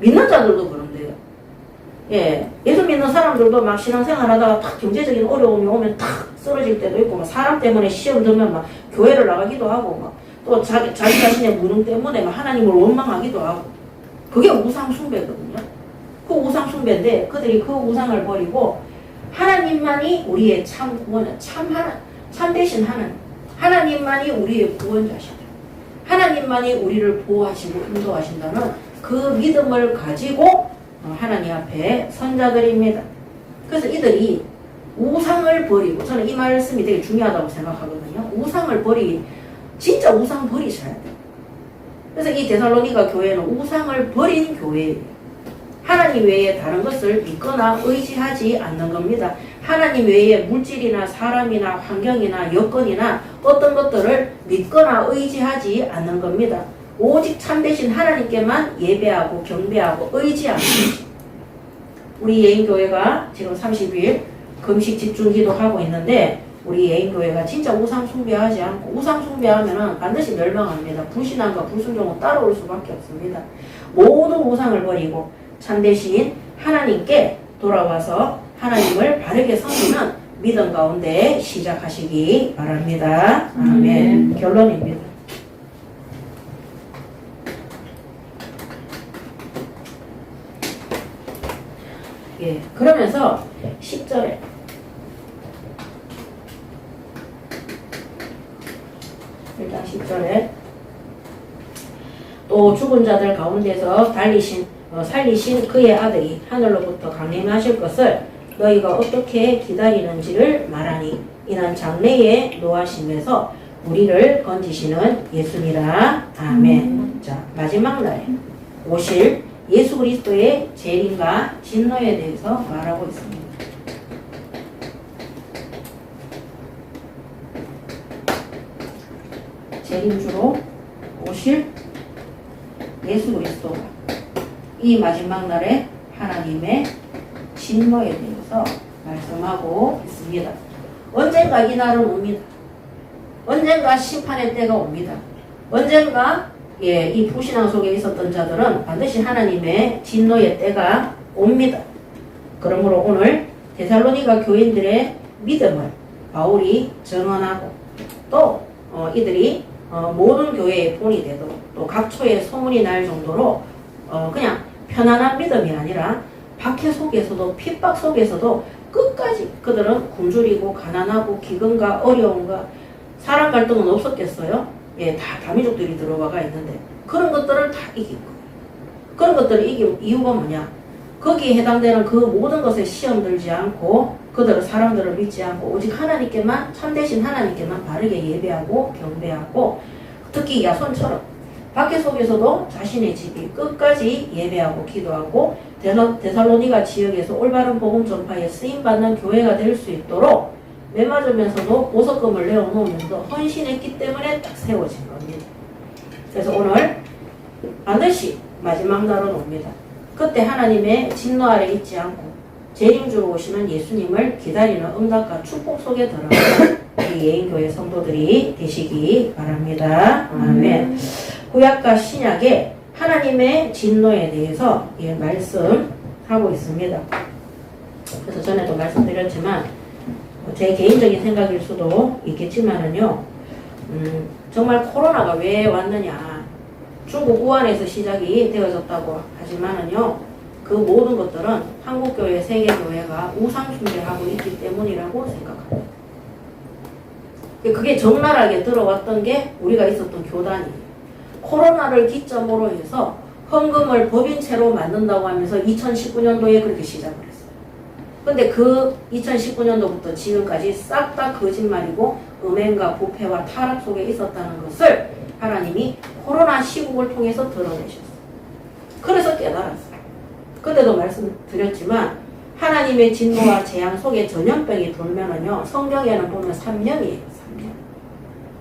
믿는 자들도 그런데요. 예, 예수 믿는 사람들도 막 신앙생활하다가 탁 경제적인 어려움이 오면 탁 쓰러질 때도 있고, 막 사람 때문에 시험 들면 막 교회를 나가기도 하고, 막 또 자기 자신의 무능 때문에 막 하나님을 원망하기도 하고. 그게 우상 숭배거든요. 그 우상 숭배인데 그들이 그 우상을 버리고 하나님만이 우리의 참 구원은 참되신 하나님만이 우리의 구원자시다. 하나님만이 우리를 보호하시고 인도하신다는 그 믿음을 가지고 하나님 앞에 선 자들입니다. 그래서 이들이 우상을 버리고, 저는 이 말씀이 되게 중요하다고 생각하거든요. 진짜 우상 버리셔야 돼요. 그래서 이 데살로니가 교회는 우상을 버린 교회예요. 하나님 외에 다른 것을 믿거나 의지하지 않는 겁니다. 하나님 외에 물질이나 사람이나 환경이나 여건이나 어떤 것들을 믿거나 의지하지 않는 겁니다. 오직 참되신 하나님께만 예배하고 경배하고 의지하는 거죠. 우리 예인교회가 지금 30일 금식 집중 기도하고 있는데 우리 예인교회가 진짜 우상 숭배하지 않고, 우상 숭배하면은 반드시 멸망합니다. 불신앙과 불순종은 따라올 수밖에 없습니다. 모든 우상을 버리고 참되신 하나님께 돌아와서 하나님을 바르게 섬기는 믿음 가운데 시작하시기 바랍니다. 아멘. 결론입니다. 예, 그러면서 10절에 일단 10절에 또 죽은 자들 가운데서 살리신 그의 아들이 하늘로부터 강림하실 것을 너희가 어떻게 기다리는지를 말하니 이는 장래에 노하심에서 우리를 건지시는 예수니라. 아멘. 자, 마지막 날에 오실 예수 그리스도의 재림과 진노에 대해서 말하고 있습니다. 재림주로 오실 예수 그리스도가 이 마지막 날에 하나님의 진노에 대해서 말씀하고 있습니다. 언젠가 이 날은 옵니다. 언젠가 심판의 때가 옵니다. 언젠가 이 불신앙 속에 있었던 자들은 반드시 하나님의 진노의 때가 옵니다. 그러므로 오늘 데살로니가 교인들의 믿음을 바울이 증언하고 또 이들이 모든 교회의 본이 되도록 또 각처에 소문이 날 정도로 그냥 편안한 믿음이 아니라 박해 속에서도 핍박 속에서도 끝까지 그들은 굶주리고 가난하고 기근과 어려움과 사람 갈등은 없었겠어요? 예, 다 다민족들이 들어와가 있는데 그런 것들을 다 이긴 거예요. 그런 것들을 이긴 이유가 뭐냐? 거기에 해당되는 그 모든 것에 시험 들지 않고 그들은 사람들을 믿지 않고 오직 하나님께만 참되신 하나님께만 바르게 예배하고 경배하고 특히 야손처럼 박해 속에서도 자신의 집이 끝까지 예배하고 기도하고 데살로니가 지역에서 올바른 복음 전파에 쓰임받는 교회가 될 수 있도록 매맞으면서도 보석금을 내어놓으면서 헌신했기 때문에 딱 세워진 겁니다. 그래서 오늘 반드시 마지막 날은 옵니다. 그때 하나님의 진노 아래 있지 않고 재림주로 오시는 예수님을 기다리는 응답과 축복 속에 들어가는 우리 예인교회 성도들이 되시기 바랍니다. 아멘. 구약과 신약에 하나님의 진노에 대해서 말씀하고 있습니다. 그래서 전에도 말씀드렸지만 제 개인적인 생각일 수도 있겠지만은요, 정말 코로나가 왜 왔느냐. 중국 우한에서 시작이 되어졌다고 하지만은요, 그 모든 것들은 한국교회, 세계교회가 우상숭배하고 있기 때문이라고 생각합니다. 그게 적나라하게 들어왔던 게 우리가 있었던 교단이에요. 코로나를 기점으로 해서 헌금을 법인채로 만든다고 하면서 2019년도에 그렇게 시작을 했어요. 근데 그 2019년도부터 지금까지 싹 다 거짓말이고 음행과 부패와 타락 속에 있었다는 것을 하나님이 코로나 시국을 통해서 드러내셨어요. 그래서 깨달았어요. 그때도 말씀드렸지만 하나님의 진노와 재앙 속에 전염병이 돌면은요, 성경에는 보면 3년이에요. 3년.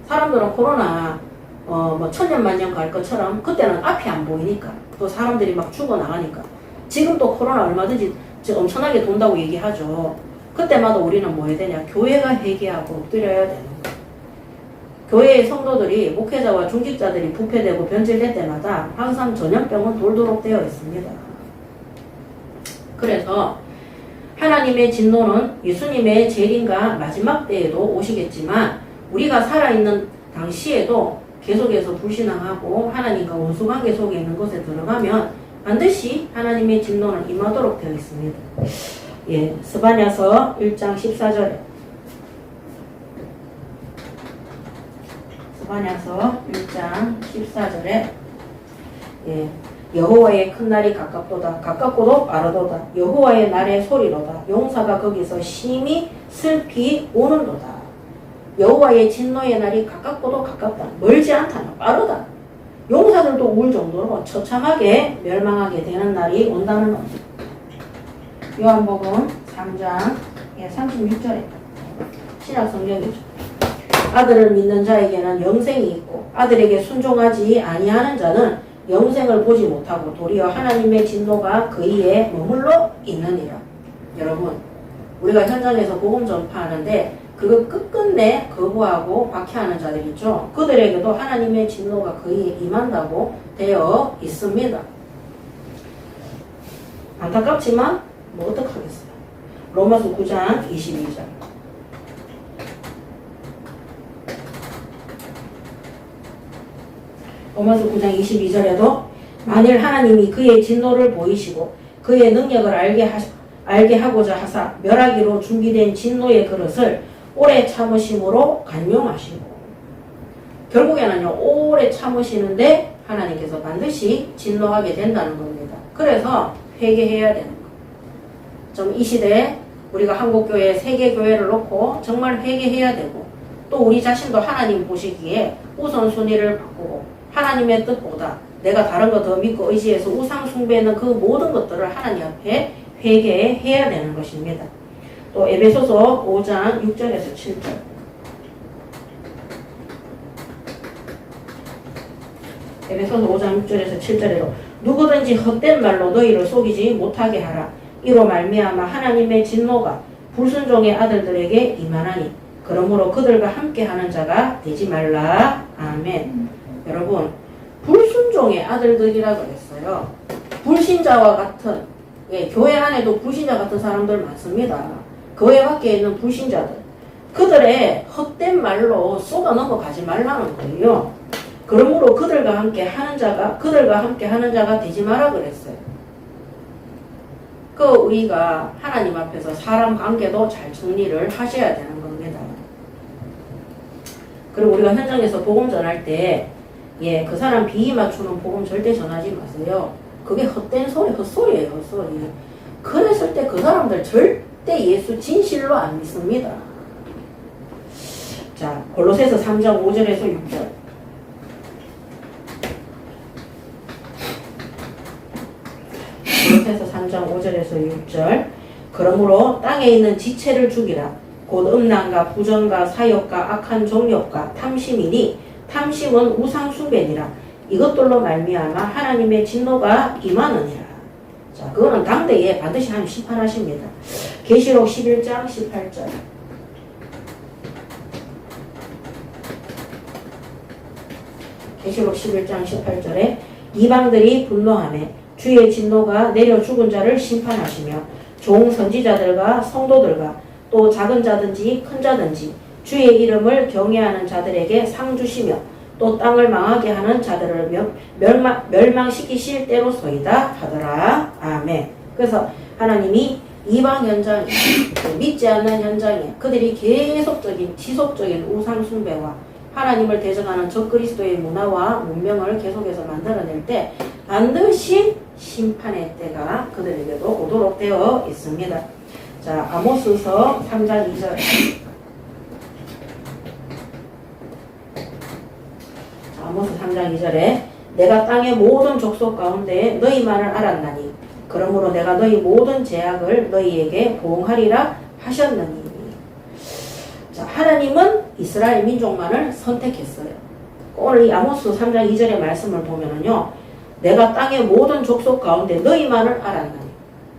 사람들은 코로나 뭐 천년만년 갈 것처럼 그때는 앞이 안 보이니까 또 사람들이 막 죽어나가니까 지금도 코로나 얼마든지 엄청나게 돈다고 얘기하죠. 그때마다 우리는 뭐 해야 되냐? 교회가 회개하고 엎드려야 되는 거예요. 교회의 성도들이 목회자와 중직자들이 부패되고 변질될 때마다 항상 전염병은 돌도록 되어 있습니다. 그래서 하나님의 진노는 예수님의 재림과 마지막 때에도 오시겠지만 우리가 살아있는 당시에도 계속해서 불신앙하고 하나님과 원수관계 속에 있는 것에 들어가면 반드시 하나님의 진노는 임하도록 되어 있습니다. 예, 스바냐서 1장 14절에 스바냐서 1장 14절에 여호와의 큰 날이 가깝도다. 가깝고도 빠르도다. 여호와의 날의 소리로다. 용사가 거기서 심히 슬피 오는도다. 여호와의 진노의 날이 가깝고도 가깝다. 멀지 않다. 빠르다. 용사들도 울 정도로 처참하게 멸망하게 되는 날이 온다는 겁니다. 요한복음 3장 36절에 신약 성경이죠. 아들을 믿는 자에게는 영생이 있고 아들에게 순종하지 아니하는 자는 영생을 보지 못하고 도리어 하나님의 진노가 그이에 머물러 있느니라. 여러분, 우리가 현장에서 복음 전파하는데 그거 끝끝내 거부하고 박해하는 자들 있죠. 그들에게도 하나님의 진노가 거의 임한다고 되어 있습니다. 안타깝지만 뭐 어떡하겠어요. 로마서 9장 22절. 로마서 9장 22절에도 만일 하나님이 그의 진노를 보이시고 그의 능력을 알게 하고자 하사 멸하기로 준비된 진노의 그릇을 오래 참으심으로 간용하시고, 결국에는요 오래 참으시는데 하나님께서 반드시 진노하게 된다는 겁니다. 그래서 회개해야 되는 거예요. 좀 이 시대에 우리가 한국교회 세계교회를 놓고 정말 회개해야 되고, 또 우리 자신도 하나님 보시기에 우선순위를 바꾸고 하나님의 뜻보다 내가 다른 거 더 믿고 의지해서 우상 숭배하는 그 모든 것들을 하나님 앞에 회개해야 되는 것입니다. 또 에베소서 5장 6절에서 7절. 에베소서 5장 6절에서 7절에로 누구든지 헛된 말로 너희를 속이지 못하게 하라. 이로 말미암아 하나님의 진노가 불순종의 아들들에게 임하나니 그러므로 그들과 함께하는 자가 되지 말라. 아멘. 여러분, 불순종의 아들들이라 그랬어요. 불신자와 같은, 교회 안에도 불신자 같은 사람들 많습니다. 교회 밖에 있는 불신자들, 그들의 헛된 말로 속아 넘어가지 말라는 거예요. 그러므로 그들과 함께 하는 자가 되지 마라 그랬어요. 우리가 하나님 앞에서 사람 관계도 잘 정리를 하셔야 되는 겁니다. 그리고 우리가 현장에서 복음 전할 때, 그 사람 비위 맞추는 복음 절대 전하지 마세요. 그게 헛된 소리, 헛소리예요, 헛소리. 그랬을 때 그 사람들 절대 예수 진실로 안 믿습니다. 자, 골로새서 3장 5절에서 6절. 골로새서 3장 5절에서 6절. 그러므로 땅에 있는 지체를 죽이라. 곧 음란과 부정과 사욕과 악한 종욕과 탐심이니 탐심은 우상 숭배니라. 이것들로 말미암아 하나님의 진노가 임하느니라. 자, 그거는 당대에 반드시 하나님 심판하십니다. 계시록 11장 18절. 계시록 11장 18절에 이방들이 분노하며 주의 진노가 내려 죽은 자를 심판하시며 종 선지자들과 성도들과 또 작은 자든지 큰 자든지 주의 이름을 경외하는 자들에게 상 주시며 또 땅을 망하게 하는 자들을 멸망시키실 때로소이다 하더라. 아멘. 그래서 하나님이 이방 현장에, 믿지 않는 현장에 그들이 계속적인 지속적인 우상 숭배와 하나님을 대적하는 적그리스도의 문화와 문명을 계속해서 만들어낼 때 반드시 심판의 때가 그들에게도 오도록 되어 있습니다. 자, 아모스서 3장 2절. 아모스 3장 2절에 내가 땅의 모든 족속 가운데 너희만을 알았나니 그러므로 내가 너희 모든 제약을 너희에게 보응하리라 하셨느니. 자, 하나님은 이스라엘 민족만을 선택했어요. 오늘 이 아모스 3장 2절의 말씀을 보면은요, 내가 땅의 모든 족속 가운데 너희만을 알았나니.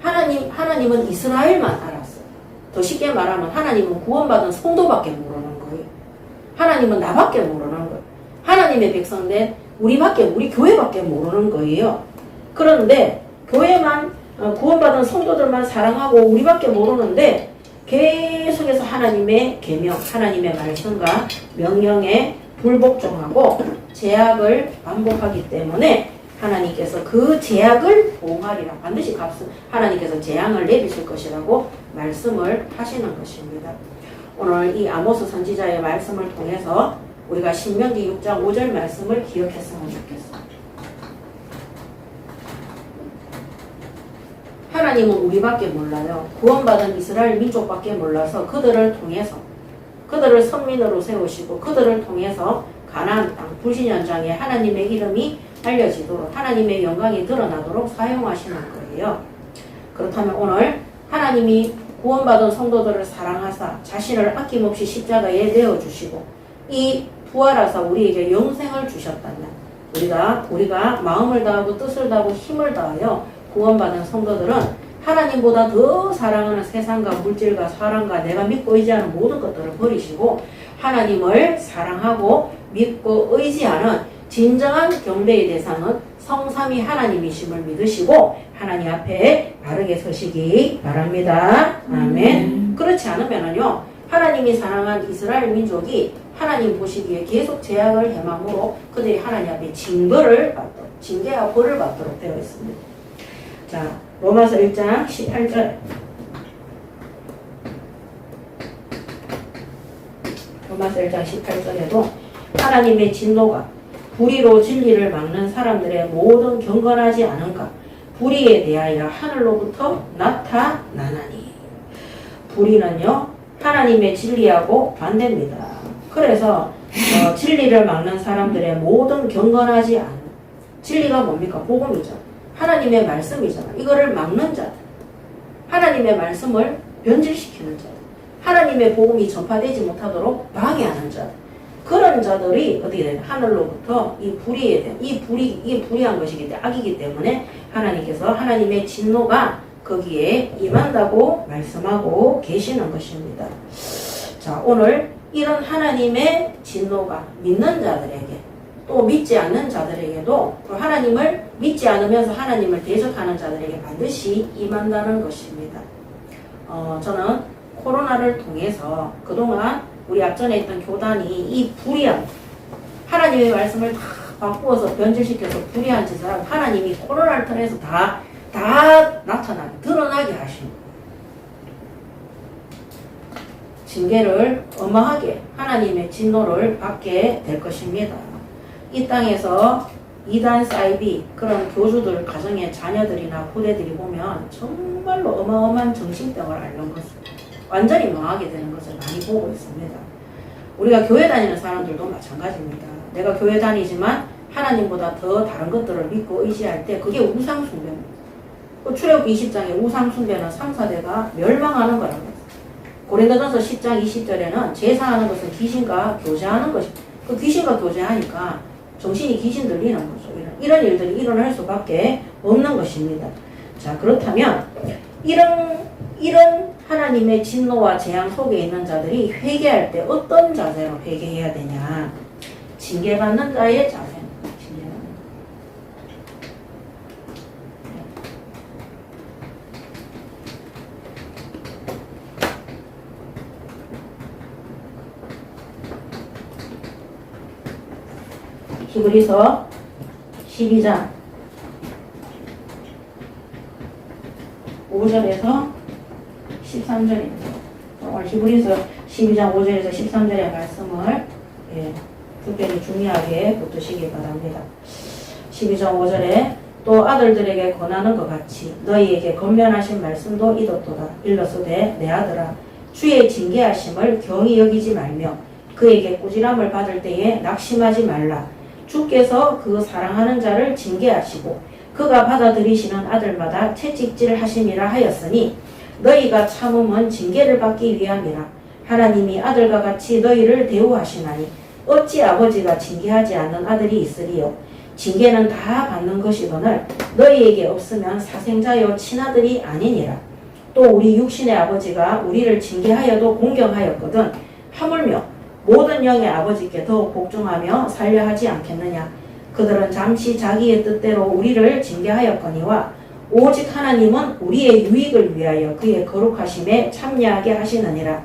하나님은 이스라엘만 알았어요. 더 쉽게 말하면 하나님은 구원받은 성도밖에 모르는 거예요. 하나님은 나밖에 모르는 거예요. 하나님의 백성된 우리 교회밖에 모르는 거예요. 그런데 교회만 구원받은 성도들만 사랑하고 우리밖에 모르는데 계속해서 하나님의 계명, 하나님의 말씀과 명령에 불복종하고 제약을 반복하기 때문에 하나님께서 그 제약을 보응하리라. 반드시 하나님께서 재앙을 내리실 것이라고 말씀을 하시는 것입니다. 오늘 이 아모스 선지자의 말씀을 통해서 우리가 신명기 6장 5절 말씀을 기억했으면 좋겠어. 하나님은 우리밖에 몰라요. 구원받은 이스라엘 민족밖에 몰라서 그들을 통해서 그들을 선민으로 세우시고 그들을 통해서 가나안 땅 불신 현장에 하나님의 이름이 알려지도록 하나님의 영광이 드러나도록 사용하시는 거예요. 그렇다면 오늘 하나님이 구원받은 성도들을 사랑하사 자신을 아낌없이 십자가에 내어주시고 이 부활하사 우리에게 영생을 주셨다면 우리가 마음을 다하고 뜻을 다하고 힘을 다하여 구원받은 성도들은 하나님보다 더 사랑하는 세상과 물질과 사람과 내가 믿고 의지하는 모든 것들을 버리시고 하나님을 사랑하고 믿고 의지하는 진정한 경배의 대상은 성삼위 하나님이심을 믿으시고 하나님 앞에 바르게 서시기 바랍니다. 아멘. 그렇지 않으면요 하나님이 사랑한 이스라엘 민족이 하나님 보시기에 계속 제약을 행함으로 그들이 하나님 앞에 징계와 벌을 받도록 되어 있습니다. 자, 로마서 1장 18절. 로마서 1장 18절에도 하나님의 진노가 불의로 진리를 막는 사람들의 모든 경건하지 않은가 불의에 대하여 하늘로부터 나타나나니. 불의는요 하나님의 진리하고 반대입니다. 그래서 진리를 막는 사람들의 모든 경건하지 않은 진리가 뭡니까? 복음이죠. 하나님의 말씀이잖아. 이거를 막는 자들. 하나님의 말씀을 변질시키는 자들. 하나님의 복음이 전파되지 못하도록 방해하는 자들. 그런 자들이 어떻게 되냐? 하늘로부터 이 불의에 대한 이게 불의한 것이기 때문에 악이기 때문에 하나님께서 하나님의 진노가 거기에 임한다고 말씀하고 계시는 것입니다. 자, 오늘 이런 하나님의 진노가 믿는 자들에게 또 믿지 않는 자들에게도 하나님을 믿지 않으면서 하나님을 대적하는 자들에게 반드시 임한다는 것입니다. 저는 코로나를 통해서 그동안 우리 앞전에 있던 교단이 이 불의한 하나님의 말씀을 다 바꾸어서 변질시켜서 불의한 짓을 하나님이 코로나를 통해서 다 나타나게 드러나게 하신 거예요. 징계를 어마하게 하나님의 진노를 받게 될 것입니다. 이 땅에서 이단 사이비 그런 교주들 가정의 자녀들이나 후대들이 보면 정말로 어마어마한 정신병을 앓는 것을 완전히 망하게 되는 것을 많이 보고 있습니다. 우리가 교회 다니는 사람들도 마찬가지입니다. 내가 교회 다니지만 하나님보다 더 다른 것들을 믿고 의지할 때 그게 우상숭배입니다. 출애굽기 20장의 우상숭배는 3, 4대가 멸망하는 거라고 했어요. 고린도전서 10장 20절에는 제사하는 것은 귀신과 교제하는 것입니다. 그 귀신과 교제하니까 정신이 귀신 들리는 거죠. 이런 일들이 일어날 수밖에 없는 것입니다. 자, 그렇다면 이런 하나님의 진노와 재앙 속에 있는 자들이 회개할 때 어떤 자세로 회개해야 되냐? 징계받는 자의 자세입니다. 히브리서 12장 5절에서 13절입니다. 오늘 히브리서 12장 5절에서 13절의 말씀을 특별히 중요하게 붙드시기 바랍니다. 12장 5절에 또 아들들에게 권하는 것 같이 너희에게 권면하신 말씀도 이렇도다. 일러서되 내 아들아 주의 징계하심을 경히 여기지 말며 그에게 꾸지람을 받을 때에 낙심하지 말라. 주께서 그 사랑하는 자를 징계하시고 그가 받아들이시는 아들마다 채찍질 하심이라 하였으니 너희가 참음은 징계를 받기 위함이라. 하나님이 아들과 같이 너희를 대우하시나니 어찌 아버지가 징계하지 않는 아들이 있으리요. 징계는 다 받는 것이거늘 너희에게 없으면 사생자여 친아들이 아니니라. 또 우리 육신의 아버지가 우리를 징계하여도 공경하였거든 하물며 모든 영의 아버지께 더욱 복종하며 살려 하지 않겠느냐. 그들은 잠시 자기의 뜻대로 우리를 징계하였거니와 오직 하나님은 우리의 유익을 위하여 그의 거룩하심에 참여하게 하시느니라.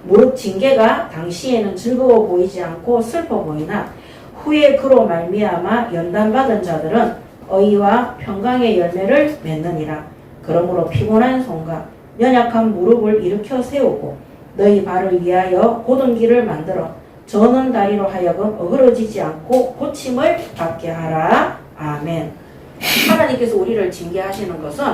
무릇 징계가 당시에는 즐거워 보이지 않고 슬퍼 보이나 후에 그로 말미암아 연단받은 자들은 의와 평강의 열매를 맺느니라. 그러므로 피곤한 손과 연약한 무릎을 일으켜 세우고 너희 발을 위하여 곧은 길을 만들어 저는 다리로 하여금 어그러지지 않고 고침을 받게 하라. 아멘. 하나님께서 우리를 징계하시는 것은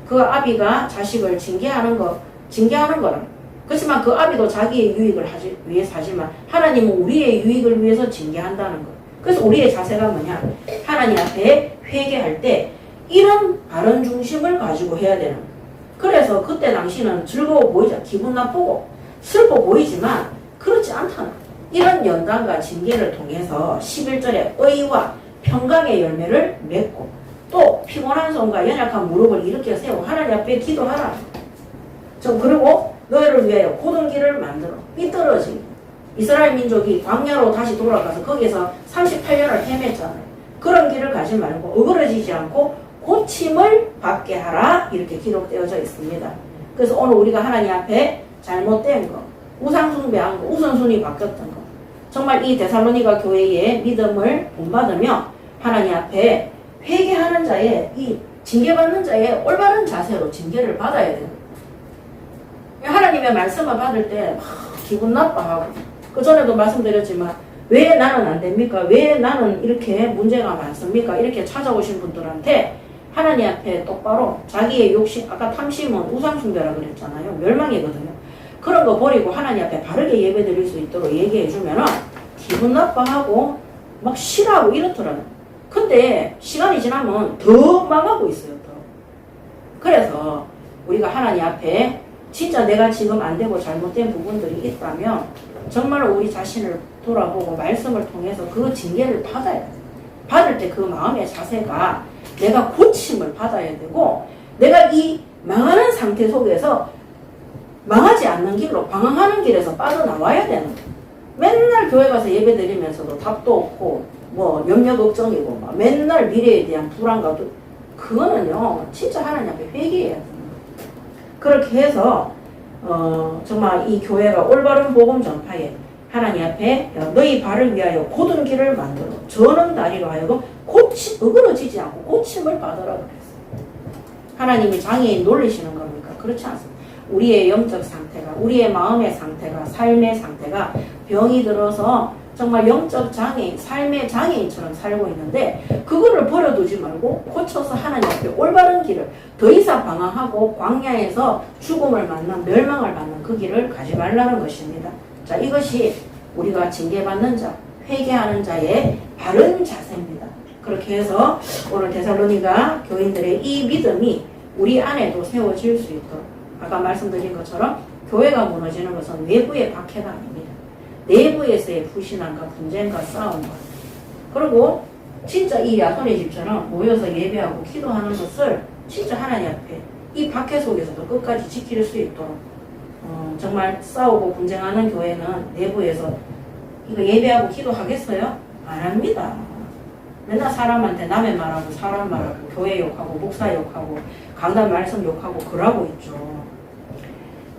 그 아비가 자식을 징계하는 거는 그렇지만 그 아비도 자기의 유익을 위해서 하지만 하나님은 우리의 유익을 위해서 징계한다는 것. 그래서 우리의 자세가 뭐냐? 하나님 앞에 회개할 때 이런 바른 중심을 가지고 해야 되는 거예요. 그래서 그때 당시는 즐거워 보이자 기분 나쁘고 슬퍼 보이지만 그렇지 않다는 거예요. 이런 연단과 징계를 통해서 11절에 의와 평강의 열매를 맺고 또 피곤한 손과 연약한 무릎을 일으켜 세워 하나님 앞에 기도하라. 그리고 너희를 위하여 고든 길을 만들어. 삐뚤어진 이스라엘 민족이 광야로 다시 돌아가서 거기서 38년을 헤맸잖아요. 그런 길을 가지 말고 어그러지지 않고 고침을 받게 하라. 이렇게 기록되어져 있습니다. 그래서 오늘 우리가 하나님 앞에 잘못된 거, 우상숭배한 거, 우선순위 바뀌었던 거, 정말 이 데살로니가 교회의 믿음을 본받으며 하나님 앞에 회개하는 자의, 이 징계받는 자의 올바른 자세로 징계를 받아야 돼요. 하나님의 말씀을 받을 때 기분 나빠하고, 그 전에도 말씀드렸지만 왜 나는 안 됩니까? 왜 나는 이렇게 문제가 많습니까? 이렇게 찾아오신 분들한테 하나님 앞에 똑바로 자기의 욕심, 아까 탐심은 우상숭배라 그랬잖아요. 멸망이거든요. 그런 거 버리고 하나님 앞에 바르게 예배 드릴 수 있도록 얘기해 주면은 기분 나빠하고 막 싫어하고 이렇더라고요. 근데 시간이 지나면 더 망하고 있어요. 더. 그래서 우리가 하나님 앞에 진짜 내가 지금 안 되고 잘못된 부분들이 있다면 정말로 우리 자신을 돌아보고 말씀을 통해서 그 징계를 받아야 돼요. 받을 때 그 마음의 자세가 내가 고침을 받아야 되고, 내가 이 망하는 상태 속에서 망하지 않는 길로, 방황하는 길에서 빠져나와야 되는 거예요. 맨날 교회 가서 예배 드리면서도 답도 없고 뭐 염려 걱정이고 막 맨날 미래에 대한 불안감도, 그거는요 진짜 하나님 앞에 회개해야 돼요. 그렇게 해서 정말 이 교회가 올바른 복음 전파에 하나님 앞에 너희 발을 위하여 곧은 길을 만들어 저는 다리로 하여금 어그러지지 않고 고침을 받으라 그랬어요. 하나님이 장애인 놀리시는 겁니까? 그렇지 않습니다. 우리의 영적 상태가, 우리의 마음의 상태가, 삶의 상태가 병이 들어서 정말 영적 장애인, 삶의 장애인처럼 살고 있는데 그거를 버려두지 말고 고쳐서 하나님 앞에 올바른 길을, 더 이상 방황하고 광야에서 죽음을 만난, 멸망을 받는 그 길을 가지 말라는 것입니다. 자, 이것이 우리가 징계받는 자, 회개하는 자의 바른 자세입니다. 그렇게 해서 오늘 데살로니가 교인들의 이 믿음이 우리 안에도 세워질 수 있도록, 아까 말씀드린 것처럼 교회가 무너지는 것은 외부의 박해가 아닙니다. 내부에서의 불신앙과 분쟁과 싸움과, 그리고 진짜 이 야손의 집처럼 모여서 예배하고 기도하는 것을 진짜 하나님 앞에 이 박해 속에서도 끝까지 지킬 수 있도록 정말 싸우고 분쟁하는 교회는 내부에서 이거 예배하고 기도하겠어요? 안 합니다. 맨날 사람한테 남의 말하고 사람 말하고 교회 욕하고 목사 욕하고 강단 말씀 욕하고 그러고 있죠.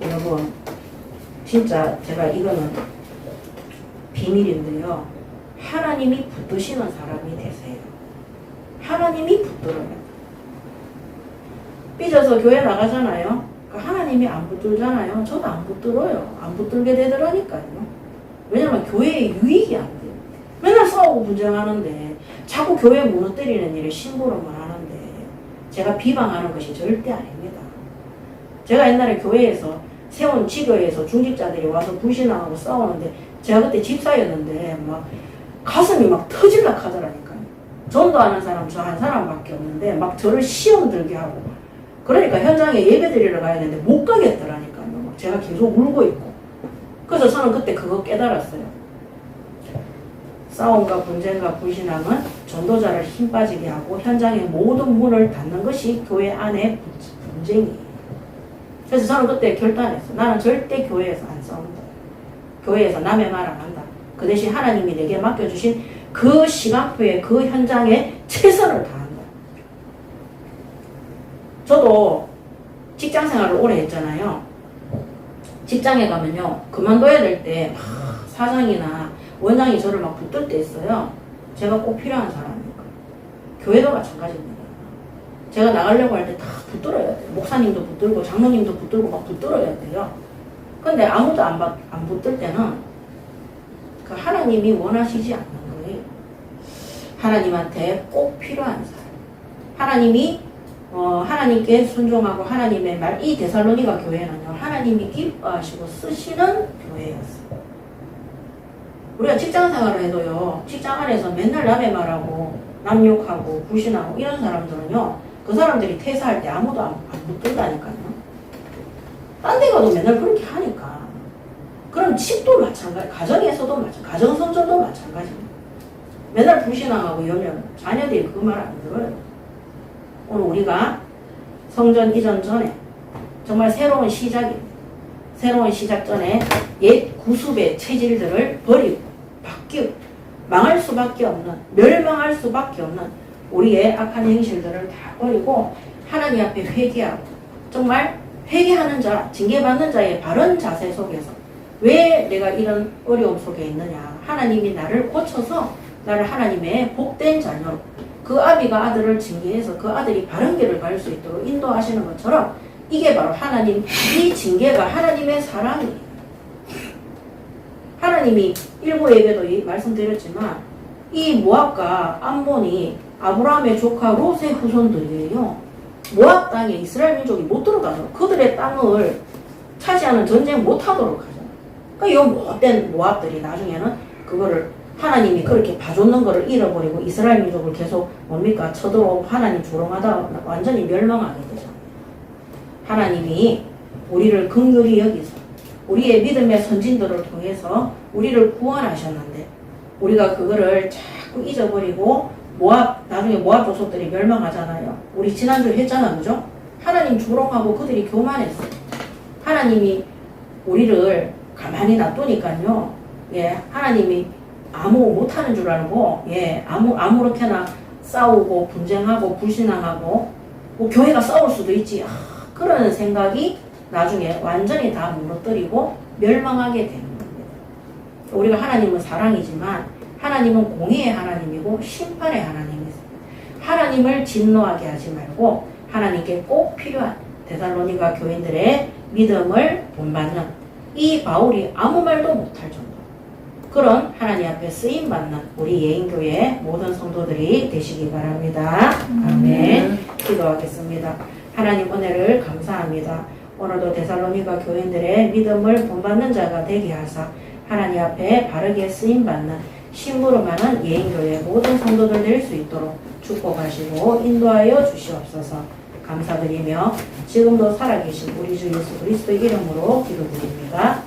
여러분 진짜 제가 이거는 비밀인데요. 하나님이 붙드시는 사람이 되세요. 하나님이 붙들어요. 삐져서 교회 나가잖아요. 하나님이 안 붙들잖아요. 저도 안 붙들어요. 안 붙들게 되더라니까요. 왜냐면 교회에 유익이 안 돼요. 맨날 싸우고 분쟁하는데 자꾸 교회 무너뜨리는 일에 심부름을 하는데 제가 비방하는 것이 절대 아닙니다. 제가 옛날에 교회에서 세운 지교에서 중직자들이 와서 불신앙하고 싸우는데 제가 그때 집사였는데 막 가슴이 막 터질락 하더라니까요. 전도하는 사람 저 한 사람밖에 없는데 막 저를 시험 들게 하고, 그러니까 현장에 예배 드리러 가야 되는데 못 가겠더라니까요. 막 제가 계속 울고 있고. 그래서 저는 그때 그거 깨달았어요. 싸움과 분쟁과 불신앙은 전도자를 힘 빠지게 하고 현장의 모든 문을 닫는 것이 교회 안의 분쟁이에요. 그래서 저는 그때 결단했어요. 나는 절대 교회에서 안 싸운다. 교회에서 남의 말 안 한다. 그 대신 하나님이 내게 맡겨주신 그 시간표에 그 현장에 최선을 다한다. 저도 직장 생활을 오래 했잖아요. 직장에 가면요, 그만둬야 될 때 사장이나 원장이 저를 막 붙들 때 있어요. 제가 꼭 필요한 사람이니까. 교회도 마찬가지입니다. 제가 나가려고 할 때 다 붙들어야 돼요. 목사님도 붙들고 장로님도 붙들고 막 붙들어야 돼요. 근데 아무도 안 붙들 때는 그 하나님이 원하시지 않는 거예요. 하나님한테 꼭 필요한 사람. 하나님이 하나님께 순종하고 하나님의 말, 이 데살로니가 교회는요, 하나님이 기뻐하시고 쓰시는 교회였어요. 우리가 직장 생활을 해도요, 직장 안에서 맨날 남의 말하고 남 욕하고 불신하고 이런 사람들은요, 그 사람들이 퇴사할 때 아무도 안 붙들다니까요. 딴 데 가도 맨날 그렇게 하니까. 그럼 집도 마찬가지, 가정에서도 마찬가지, 가정성전도 마찬가지입니다. 맨날 불신앙하고 열면 자녀들이 그 말 안 들어요. 오늘 우리가 성전 이전 전에 정말 새로운 시작입니다. 새로운 시작 전에 옛 구습의 체질들을 버리고 바뀌고 망할 수밖에 없는, 멸망할 수밖에 없는 우리의 악한 행실들을 다 버리고 하나님 앞에 회개하고 정말 회개하는 자, 징계받는 자의 바른 자세 속에서 왜 내가 이런 어려움 속에 있느냐, 하나님이 나를 고쳐서 나를 하나님의 복된 자녀로, 그 아비가 아들을 징계해서 그 아들이 바른 길을 갈 수 있도록 인도하시는 것처럼 이게 바로 하나님, 이 징계가 하나님의 사랑이에요. 하나님이 일부에게도 말씀드렸지만 이 모압과 암몬이 아브라함의 조카 롯의 후손들이에요. 모압 땅에 이스라엘 민족이 못 들어가죠. 그들의 땅을 차지하는 전쟁 못 하도록 하죠. 그러니까 이 못된 모압들이 나중에는 그거를 하나님이 그렇게 봐줬는 거를 잃어버리고 이스라엘 민족을 계속 뭡니까? 쳐들어오고 하나님 조롱하다 완전히 멸망하게 되죠. 하나님이 우리를 긍휼히 여기서 우리의 믿음의 선진들을 통해서 우리를 구원하셨는데 우리가 그거를 자꾸 잊어버리고 나중에 모압 족속들이 멸망하잖아요. 우리 지난주에 했잖아, 그죠? 하나님 조롱하고 그들이 교만했어요. 하나님이 우리를 가만히 놔두니까요. 예, 하나님이 아무 못하는 줄 알고, 예, 아무렇게나 싸우고 분쟁하고 불신앙하고, 뭐 교회가 싸울 수도 있지. 그런 생각이 나중에 완전히 다 무너뜨리고 멸망하게 되는 겁니다. 우리가 하나님은 사랑이지만 하나님은 공의의 하나님이고 심판의 하나님이세요. 하나님을 진노하게 하지 말고 하나님께 꼭 필요한 데살로니가 교인들의 믿음을 본받는 이 바울이 아무 말도 못할 정도 그런 하나님 앞에 쓰임받는 우리 예인교회 모든 성도들이 되시기 바랍니다. 아멘. 기도하겠습니다. 하나님 은혜를 감사합니다. 오늘도 데살로니가 교인들의 믿음을 본받는 자가 되게 하사 하나님 앞에 바르게 쓰임받는 심부름하는 예인교회 모든 성도들 될 수 있도록 축복하시고 인도하여 주시옵소서. 감사드리며 지금도 살아계신 우리 주 예수 그리스도의 이름으로 기도드립니다.